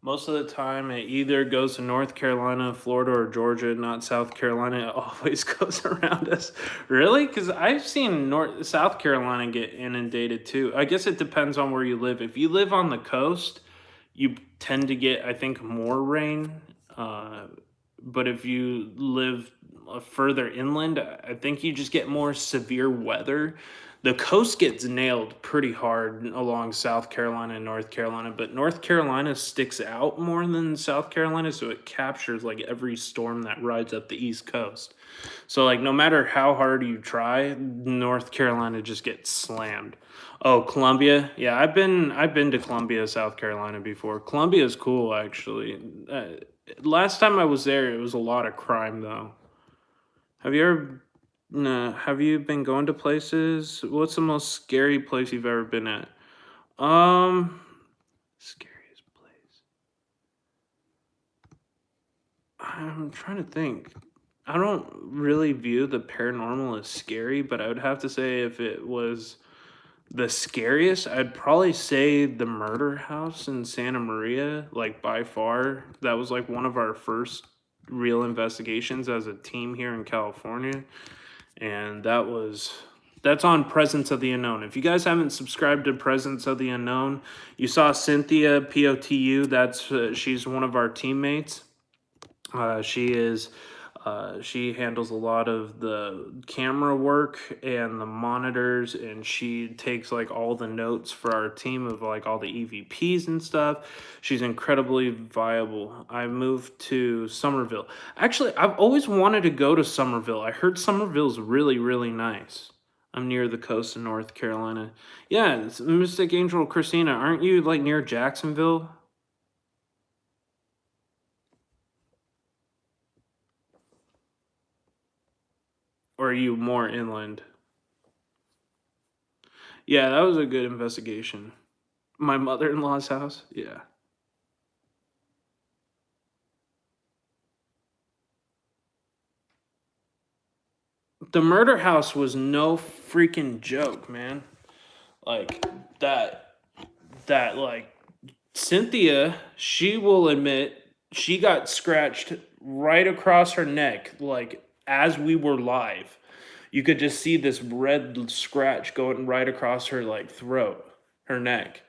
Most of the time, it either goes to North Carolina, Florida, or Georgia, not South Carolina. It always goes around us. Really? Because I've seen South Carolina get inundated too. I guess it depends on where you live. If you live on the coast, you tend to get, I think, more rain. But if you live further inland, I think you just get more severe weather. The coast gets nailed pretty hard along South Carolina and North Carolina, but North Carolina sticks out more than South Carolina, so it captures like every storm that rides up the East Coast. So like no matter how hard you try, North Carolina just gets slammed. Oh, Columbia. Yeah, I've been to Columbia, South Carolina before. Columbia is cool actually. Last time I was there, it was a lot of crime though. Have you ever No, have you been going to places? What's the most scary place you've ever been at? Scariest place. I'm trying to think. I don't really view the paranormal as scary, but I would have to say if it was the scariest, I'd probably say the murder house in Santa Maria, like by far. That was like one of our first real investigations as a team here in California. And that's on Presence of the Unknown. If you guys haven't subscribed to Presence of the Unknown, you saw Cynthia POTU. That's she's one of our teammates. She handles a lot of the camera work and the monitors, and she takes like all the notes for our team of like all the EVPs and stuff. She's incredibly viable. I moved to Somerville. Actually, I've always wanted to go to Somerville. I heard Somerville's really, really nice. I'm near the coast of North Carolina. Yeah, it's Mystic Angel Christina, aren't you like near Jacksonville? Or are you more inland? Yeah, that was a good investigation. My mother-in-law's house? Yeah. The murder house was no freaking joke, man. Like that like Cynthia, she will admit she got scratched right across her neck like as we were live. You could just see this red scratch going right across her like throat, her neck.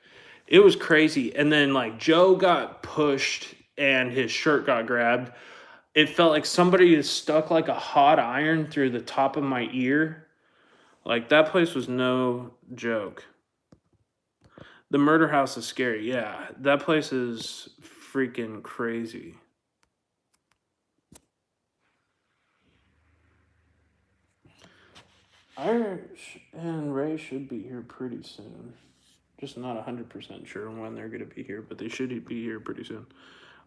It was crazy. And then like Joe got pushed and his shirt got grabbed. It felt like somebody stuck like a hot iron through the top of my ear. Like that place was no joke. The murder house is scary. Yeah, that place is freaking crazy. Irish and Ray should be here pretty soon. Just not 100% sure when they're going to be here, but they should be here pretty soon.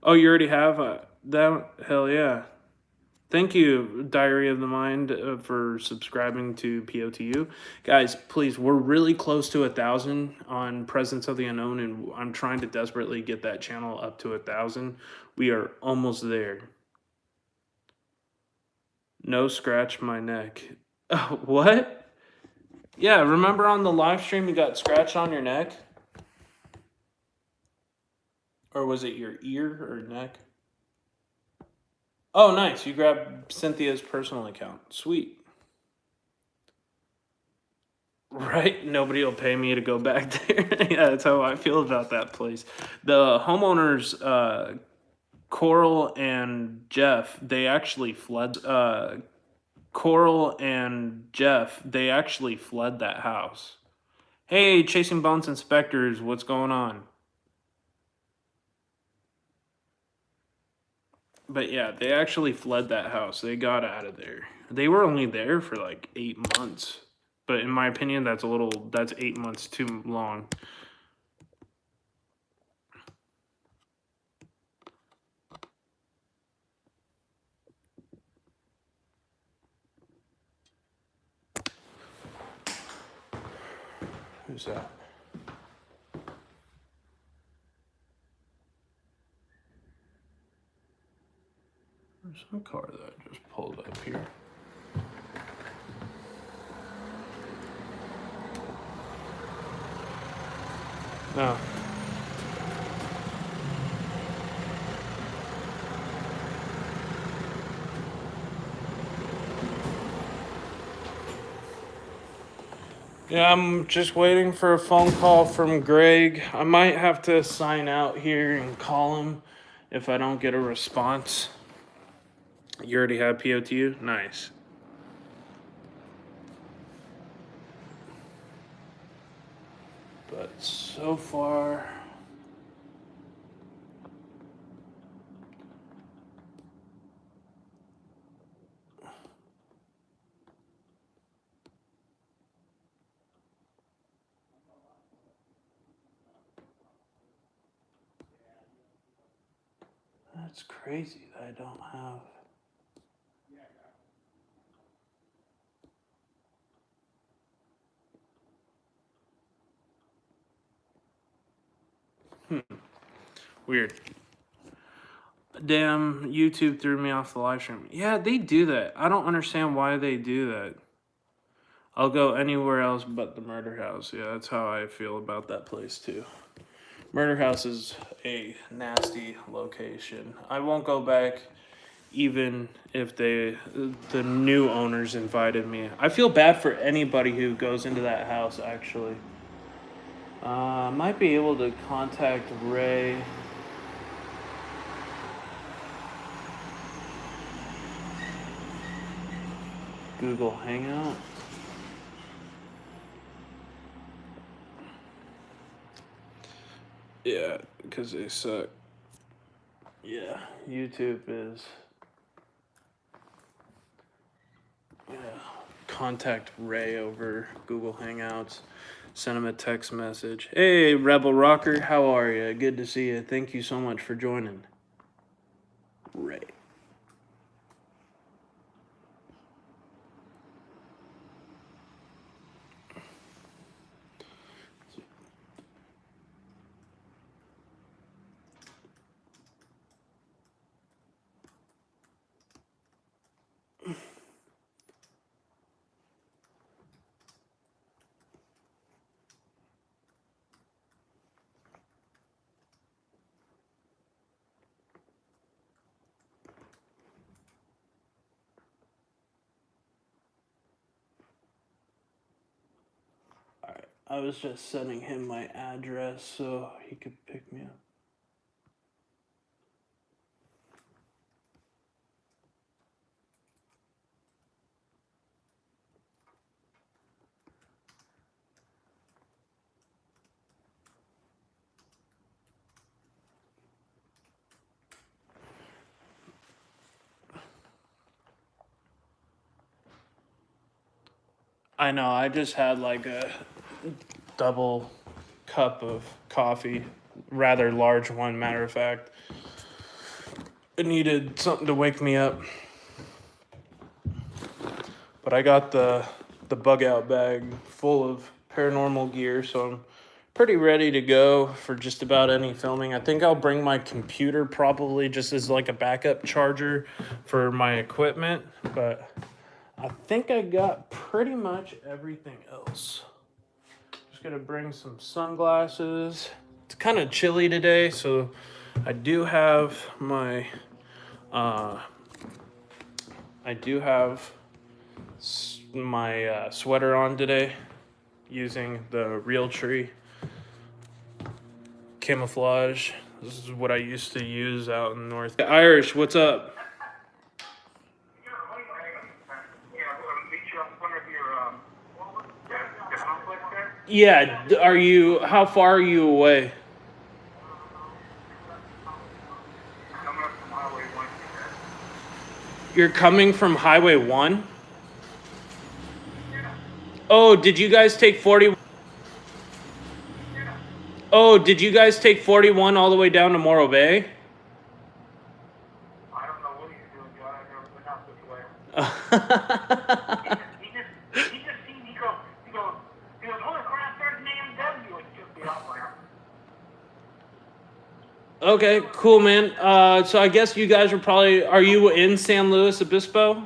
Oh, you already have that? Hell yeah. Thank you, Diary of the Mind, for subscribing to POTU. Guys, please, we're really close to 1,000 on Presence of the Unknown, and I'm trying to desperately get that channel up to 1,000. We are almost there. No scratch my neck. What? Yeah, remember on the live stream you got scratched on your neck? Or was it your ear or neck? Oh, nice. You grabbed Cynthia's personal account. Sweet. Right? Nobody will pay me to go back there. Yeah, that's how I feel about that place. The homeowners, Coral and Jeff, they actually fled. Coral and Jeff, they actually fled that house. Hey, Chasing Bones Inspectors, what's going on? But yeah, they actually fled that house. They got out of there. They were only there for like 8 months. But in my opinion, that's 8 months too long. Who's that? There's some car that just pulled up here. No. Yeah, I'm just waiting for a phone call from Greg. I might have to sign out here and call him if I don't get a response. You already have POTU? Nice. But so far, that's crazy that I don't have. Weird. Damn, YouTube threw me off the live stream. Yeah, they do that. I don't understand why they do that. I'll go anywhere else but the murder house. Yeah, that's how I feel about that place too. Murder house is a nasty location. I won't go back even if the new owners invited me. I feel bad for anybody who goes into that house actually. Might be able to contact Ray. Google Hangout. Yeah, because they suck. Yeah, YouTube is. Yeah, contact Ray over Google Hangouts. Send him a text message. Hey, Rebel Rocker, how are you? Good to see you. Thank you so much for joining. Ray. Alright, I was just sending him my address so he could pick me up. I know, I just had like a double cup of coffee, rather large one, matter of fact. I needed something to wake me up. But I got the bug out bag full of paranormal gear, so I'm pretty ready to go for just about any filming. I think I'll bring my computer probably just as like a backup charger for my equipment, but I think I got pretty much everything else. Just gonna bring some sunglasses. It's kind of chilly today, so I do have my sweater on today using the Real Tree camouflage. This is what I used to use out in North. Irish, what's up? Yeah, are you, how far are you away? You're coming from Highway 1? Oh, did you guys take 40? Oh, did you guys take 41 all the way down to Morro Bay? I don't know what he's doing, John. I've never been out this way. He just seen, he goes, holy crap, there's an AMW. It took me off there. Okay, cool, man. So I guess you guys are probably, are you in San Luis Obispo? He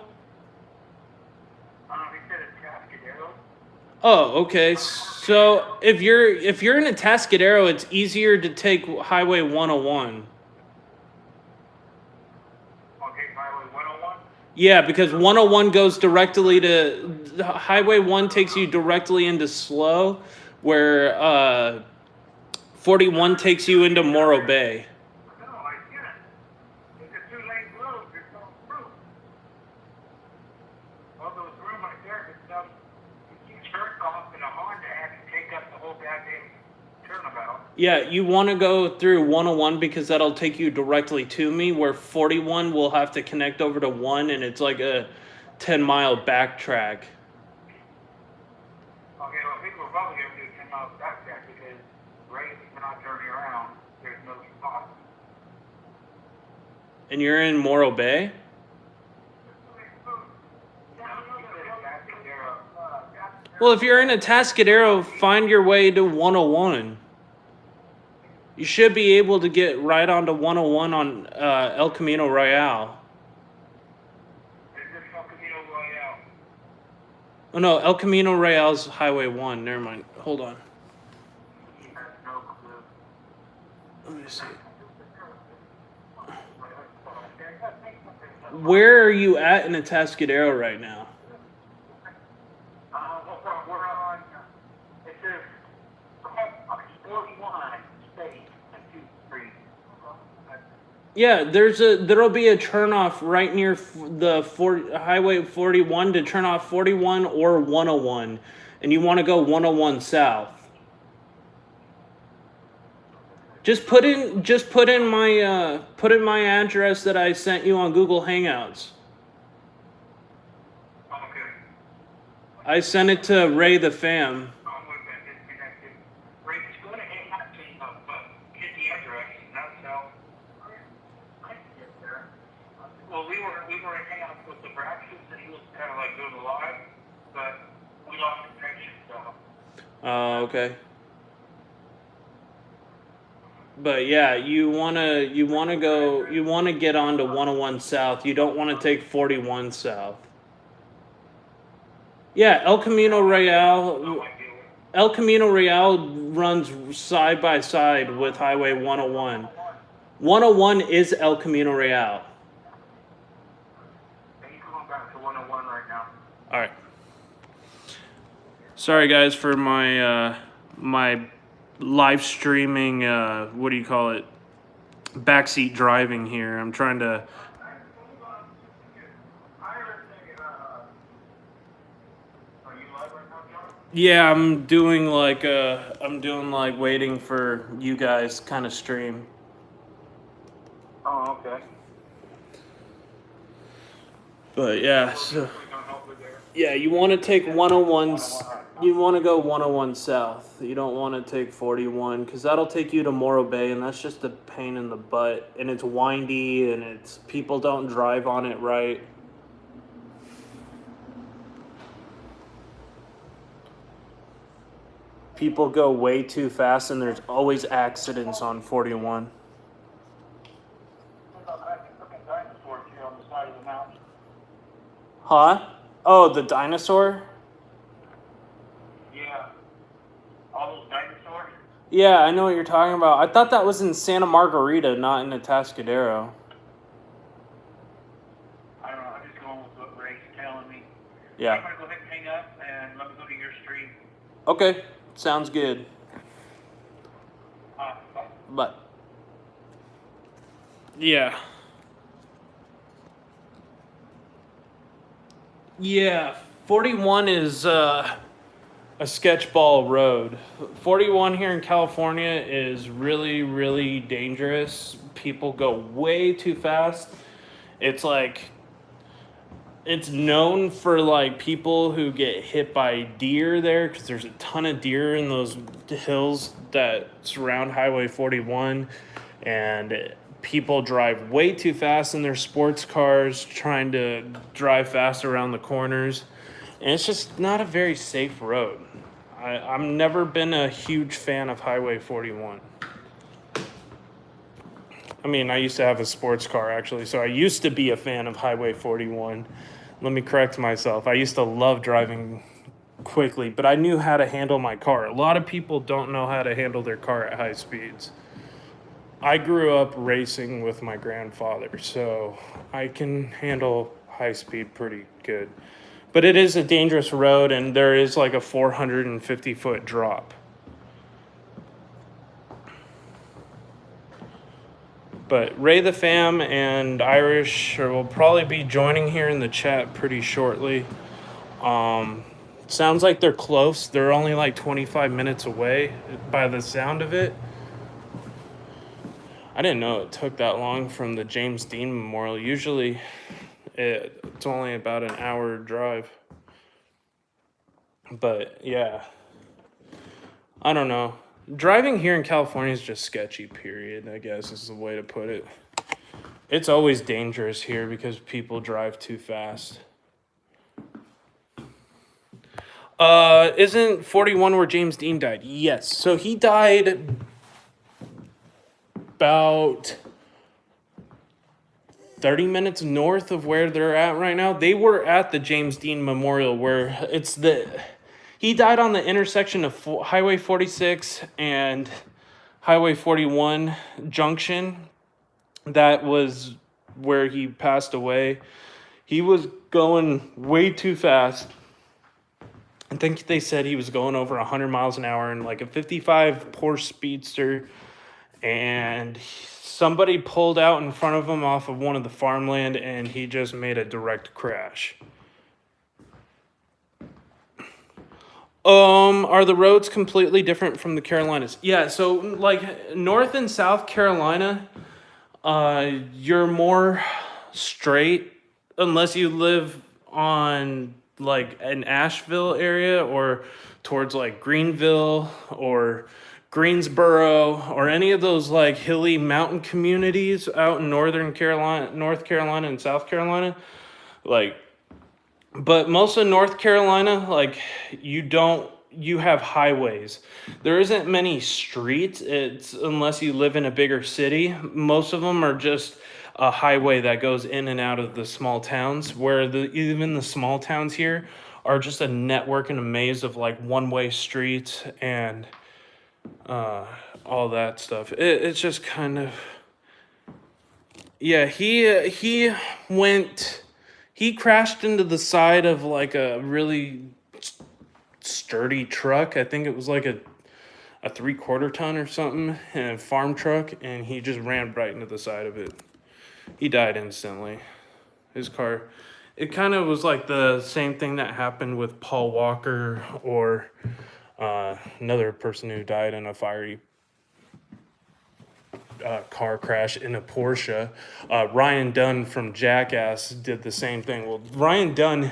said it's Cascadero. Oh, okay. So if you're in Atascadero, it's easier to take Highway 101. Okay, Highway 101. Yeah, because 101 goes directly to Highway 1 takes you directly into Slow, where 41 takes you into Morro Bay. No, I get it. It's a two-lane road. There's no room. All those room right there, there's no. You turn off in a Honda and take up the whole goddamn turnabout. Yeah, you want to go through 101 because that'll take you directly to me, where 41 will have to connect over to 1, and it's like a 10-mile backtrack. Okay, well, I think we're probably going to do 10 miles backtrack because right if we're not turning around, there's no spot. And you're in Morro Bay? Well, if you're in Atascadero, find your way to 101. You should be able to get right onto 101 on El Camino Royale. Is this El Camino Royale? Oh no, El Camino Royale's Highway 1. Never mind. Hold on. He has no clue. Let me see. Where are you at in Atascadero right now? We're on, it says 41 State and 2 Street. Yeah, there'll be a turnoff right near Highway 41 to turn off 41 or 101, and you want to go 101 south. Just put in my address that I sent you on Google Hangouts. Okay. I sent it to Ray the Fam. Disconnected. Ray, just go ahead and have to, get the address, not so. I can get there. Well, we were in hangouts with the Braxtons, and he was kind of like doing the live, but we lost connection, so. Oh, okay. But yeah, you wanna get onto 101 south. You don't want to take 41 south. Yeah, El Camino Royale runs side by side with Highway 101. 101 is El Camino Royale. And he's going back to 101 right now. All right. Sorry guys for my my live streaming, what do you call it, backseat driving here. I'm trying to, yeah, I'm doing like waiting for you guys kind of stream. Oh, okay. But yeah, so yeah, you want to take 101, you want to go 101 south. You don't want to take 41 because that'll take you to Morro Bay, and that's just a pain in the butt. And it's windy, and it's people don't drive on it right. People go way too fast, and there's always accidents on 41. Huh? Oh, the dinosaur? Yeah. All those dinosaurs? Yeah, I know what you're talking about. I thought that was in Santa Margarita, not in Atascadero. I don't know. I'm just going with what Ray's telling me. Yeah. I'm going to go ahead and hang up and let me go to your stream. Okay, sounds good. Bye. But yeah. Yeah, 41 is a sketchball road. 41 here in California is really, really dangerous. People go way too fast. It's like, it's known for like people who get hit by deer there because there's a ton of deer in those hills that surround Highway 41, and people drive way too fast in their sports cars trying to drive fast around the corners, and it's just not a very safe road. I've never been a huge fan of Highway 41. I mean, I used to have a sports car, actually, so I used to be a fan of Highway 41. Let me correct myself. I used to love driving quickly, but I knew how to handle my car. A lot of people don't know how to handle their car at high speeds. I grew up racing with my grandfather, so I can handle high speed pretty good. But it is a dangerous road, and there is like a 450-foot drop. But Ray the Fam and Irish will probably be joining here in the chat pretty shortly. Sounds like they're close. They're only like 25 minutes away by the sound of it. I didn't know it took that long from the James Dean Memorial. Usually it's only about an hour drive. But yeah, I don't know. Driving here in California is just sketchy, period, I guess is the way to put it. It's always dangerous here because people drive too fast. Isn't 41 where James Dean died? Yes. So he died about 30 minutes north of where they're at right now. They were at the James Dean Memorial where he died on the intersection of Highway 46 and Highway 41 junction. That was where he passed away. He was going way too fast. I think they said he was going over 100 miles an hour in like a 55 Porsche Speedster. And somebody pulled out in front of him off of one of the farmland and he just made a direct crash. Are the roads completely different from the Carolinas? Yeah, so like North and South Carolina, you're more straight unless you live on like an Asheville area or towards like Greenville or Greensboro or any of those like hilly mountain communities out in North Carolina and South Carolina. But most of North Carolina, like you have highways. There isn't many streets. It's unless you live in a bigger city. Most of them are just a highway that goes in and out of the small towns, where even the small towns here are just a network and a maze of like one-way streets and all that stuff. It's just kind of, yeah, he crashed into the side of like a really sturdy truck. I think it was like a 3/4 ton or something, and a farm truck, and he just ran right into the side of it. He died instantly. His car, it kind of was like the same thing that happened with Paul Walker or another person who died in a fiery car crash in a Porsche. Ryan Dunn from Jackass did the same thing. Well, Ryan Dunn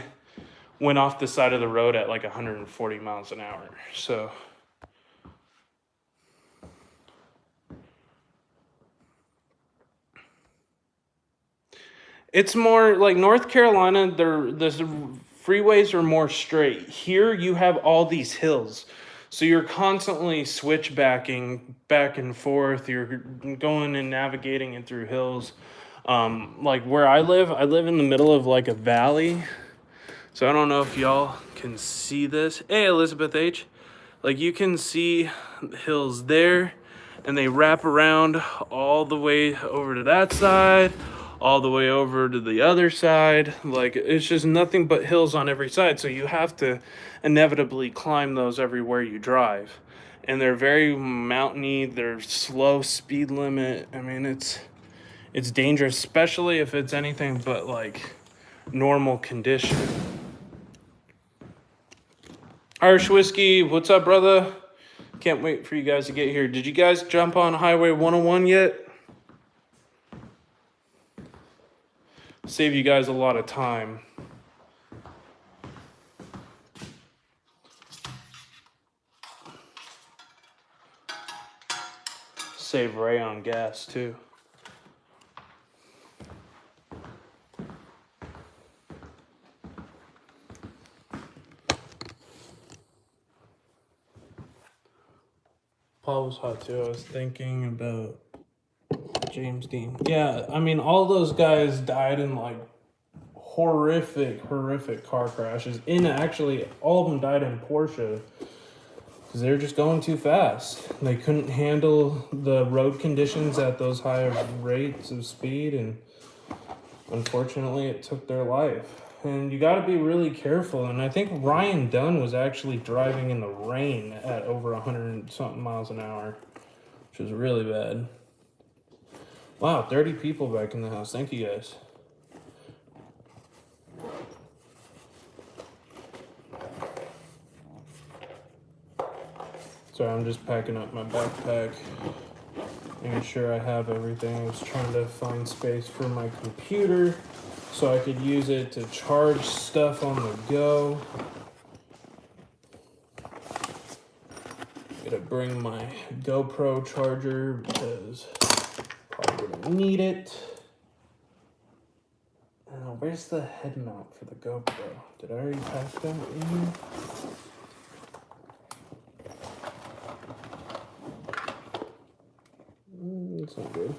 went off the side of the road at like 140 miles an hour. So it's more like North Carolina, the freeways are more straight. Here you have all these hills. So you're constantly switchbacking back and forth. You're going and navigating it through hills. Like where I live in the middle of like a valley. So I don't know if y'all can see this. Hey, Elizabeth H. Like you can see hills there, and they wrap around all the way over to that side, all the way over to the other side. Like it's just nothing but hills on every side. So you have to inevitably climb those everywhere you drive. And they're very mountainy. They're slow speed limit. I mean, it's dangerous, especially if it's anything but like normal condition. Irish Whiskey, what's up, brother? Can't wait for you guys to get here. Did you guys jump on Highway 101 yet? Save you guys a lot of time. Save Ray on gas too. Paul was hot too. I was thinking about James Dean. Yeah, I mean, all those guys died in like horrific car crashes. Actually, all of them died in Porsche because they were just going too fast. They couldn't handle the road conditions at those high rates of speed, and unfortunately, it took their life. And you got to be really careful. And I think Ryan Dunn was actually driving in the rain at over 100-something miles an hour, which was really bad. Wow, 30 people back in the house. Thank you, guys. Sorry, I'm just packing up my backpack, making sure I have everything. I was trying to find space for my computer so I could use it to charge stuff on the go. Gonna bring my GoPro charger because probably gonna need it. Where's the head mount for the GoPro? Did I already pack that in here? That's not good.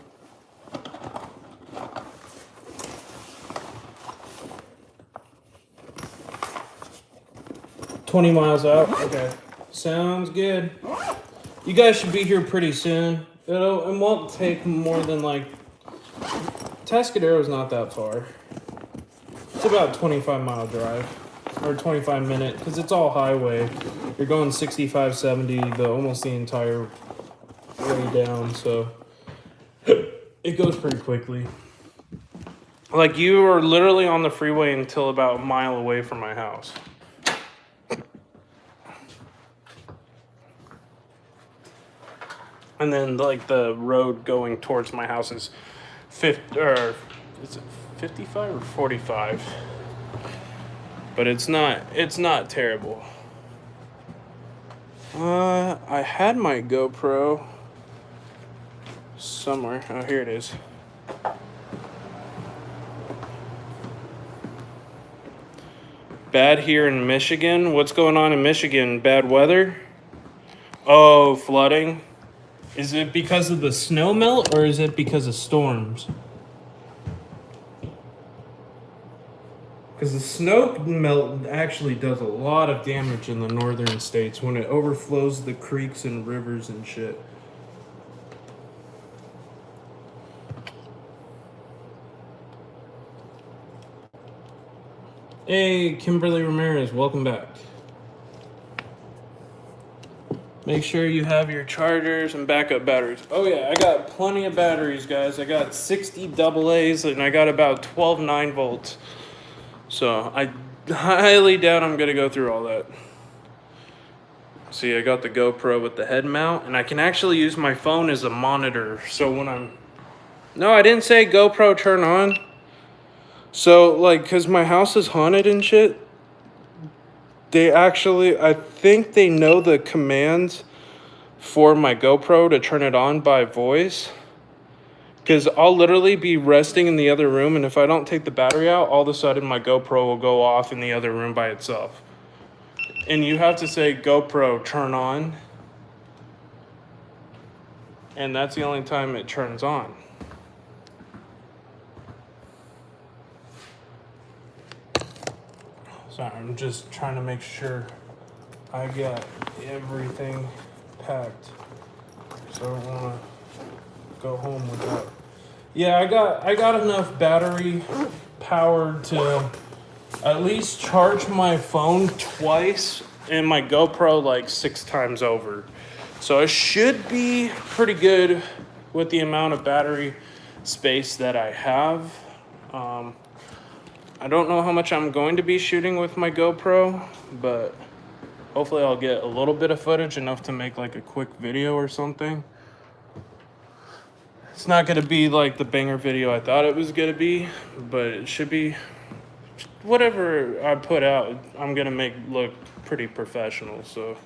$20 miles out. Okay. Sounds good. You guys should be here pretty soon. It won't take more than like... Tascadero's not that far. It's about a 25-mile drive. Or 25 minute, because it's all highway. You're going 65, 70, almost the entire way down, so... It goes pretty quickly. Like, you are literally on the freeway until about a mile away from my house. And then, like, the road going towards my house is 50, or is it 55 or 45? But it's not terrible. I had my GoPro somewhere. Oh, here it is. Bad here in Michigan. What's going on in Michigan? Bad weather? Oh, flooding. Is it because of the snow melt or is it because of storms? Because the snow melt actually does a lot of damage in the northern states when it overflows the creeks and rivers and shit. Hey, Kimberly Ramirez, welcome back. Make sure you have your chargers and backup batteries. Oh yeah, I got plenty of batteries, guys. I got 60 AA's and I got about 12 9 volts. So I highly doubt I'm gonna go through all that. See, I got the GoPro with the head mount and I can actually use my phone as a monitor. So when no, I didn't say GoPro turn on. So like, cause my house is haunted and shit. They actually, I think they know the commands for my GoPro to turn it on by voice. Because I'll literally be resting in the other room, and if I don't take the battery out, all of a sudden my GoPro will go off in the other room by itself. And you have to say, GoPro, turn on. And that's the only time it turns on. Sorry, I'm just trying to make sure I got everything packed. So I don't want to go home without. Yeah, I got enough battery power to at least charge my phone twice and my GoPro like 6 times over. So it should be pretty good with the amount of battery space that I have. I don't know how much I'm going to be shooting with my GoPro, but hopefully I'll get a little bit of footage, enough to make like a quick video or something. It's not going to be like the banger video I thought it was going to be, but it should be whatever I put out, I'm going to make look pretty professional, so.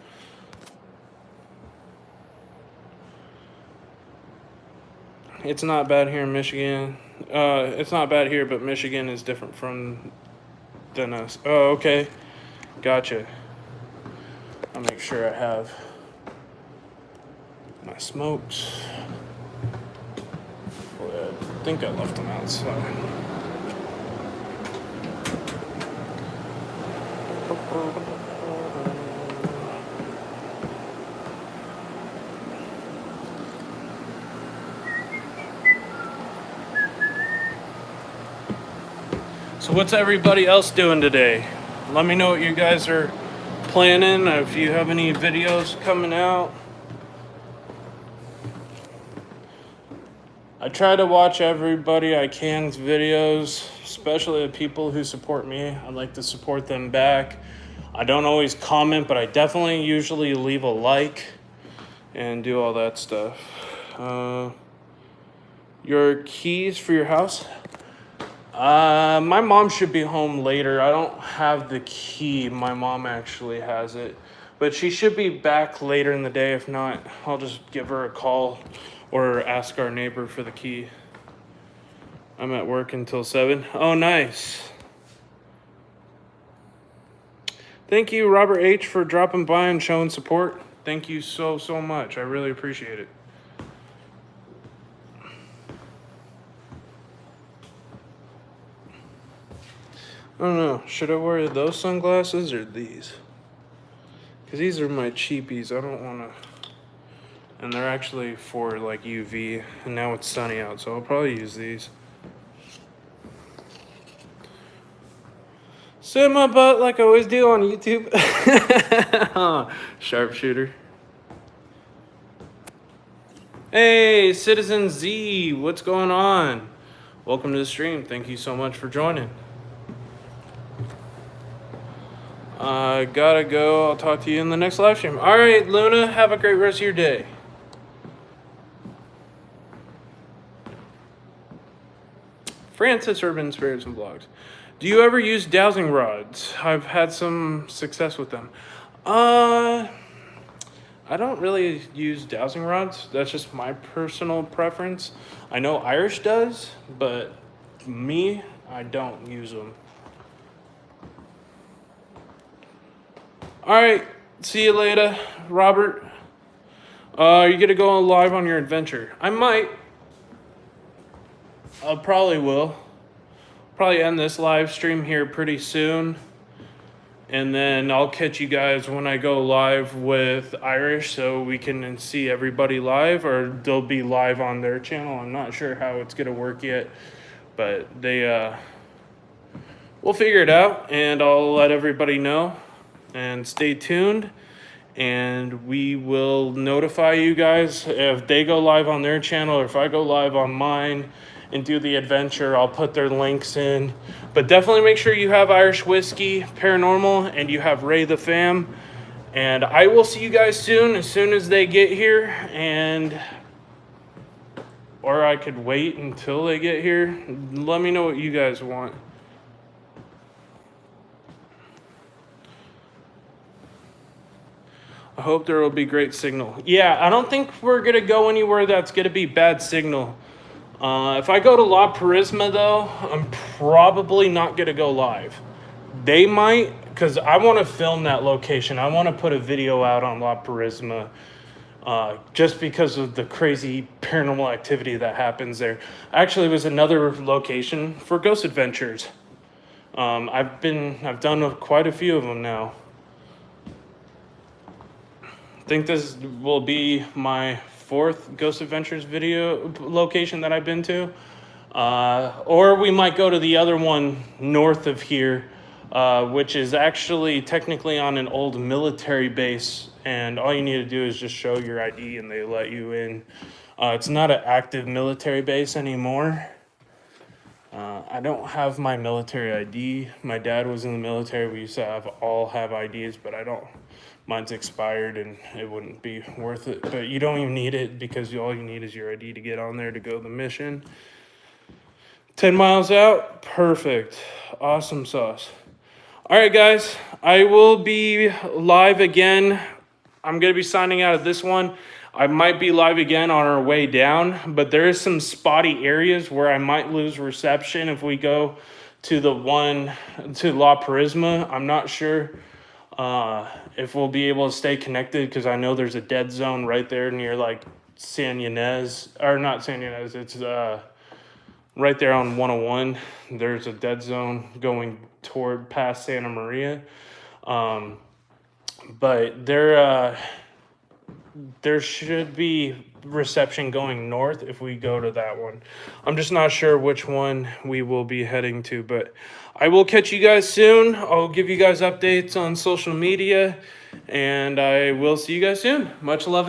It's not bad here in Michigan. It's not bad here, but Michigan is different than us. Oh, okay. Gotcha. I'll make sure I have my smokes. Well, I think I left them outside. So what's everybody else doing today? Let me know what you guys are planning, if you have any videos coming out. I try to watch everybody I can's videos, especially the people who support me. I like to support them back. I don't always comment, but I definitely usually leave a like. and do all that stuff. Your keys for your house? My mom should be home later. I don't have the key. My mom actually has it. But she should be back later in the day. If not, I'll just give her a call or ask our neighbor for the key. I'm at work until 7. Oh, nice. Thank you, Robert H., for dropping by and showing support. Thank you so much. I really appreciate it. I don't know. Should I wear those sunglasses or these? Because these are my cheapies. I don't want to... And they're actually for like UV. And now it's sunny out, so I'll probably use these. Sit in my butt like I always do on YouTube. Sharpshooter. Hey, Citizen Z. What's going on? Welcome to the stream. Thank you so much for joining. I gotta go. I'll talk to you in the next live stream. All right, Luna, have a great rest of your day. Francis Urban Spirits and Vlogs. Do you ever use dowsing rods? I've had some success with them. I don't really use dowsing rods. That's just my personal preference. I know Irish does, but me, I don't use them. All right, see you later, Robert. Are you gonna go live on your adventure? I might. I probably will. Probably end this live stream here pretty soon. And then I'll catch you guys when I go live with Irish so we can see everybody live, or they'll be live on their channel. I'm not sure how it's gonna work yet, but we'll figure it out and I'll let everybody know. And stay tuned, and we will notify you guys if they go live on their channel or if I go live on mine and do the adventure. I'll put their links in, but definitely make sure you have Irish Whiskey Paranormal and you have Ray the Fam, and I will see you guys soon as they get here, and or I could wait until they get here. Let me know what you guys want. I hope there will be great signal. Yeah, I don't think we're going to go anywhere that's going to be bad signal. If I go to La Purisma, though, I'm probably not going to go live. They might, because I want to film that location. I want to put a video out on La Purisma just because of the crazy paranormal activity that happens there. Actually, it was another location for Ghost Adventures. I've done quite a few of them now. I think this will be my 4th Ghost Adventures video location that I've been to. Or we might go to the other one north of here, which is actually technically on an old military base. And all you need to do is just show your ID and they let you in. It's not an active military base anymore. I don't have my military ID. My dad was in the military. We used to all have IDs, but I don't. Mine's expired and it wouldn't be worth it. But you don't even need it because all you need is your ID to get on there to go the mission. 10 miles out. Perfect. Awesome sauce. All right, guys. I will be live again. I'm going to be signing out of this one. I might be live again on our way down, but there is some spotty areas where I might lose reception if we go to the one to La Purisma. I'm not sure if we'll be able to stay connected because I know there's a dead zone right there near like San Ynez, or not San Ynez, it's right there on 101. There's a dead zone going toward past Santa Maria. But there should be reception going north if we go to that one. I'm just not sure which one we will be heading to, but I will catch you guys soon. I'll give you guys updates on social media, and I will see you guys soon. Much love.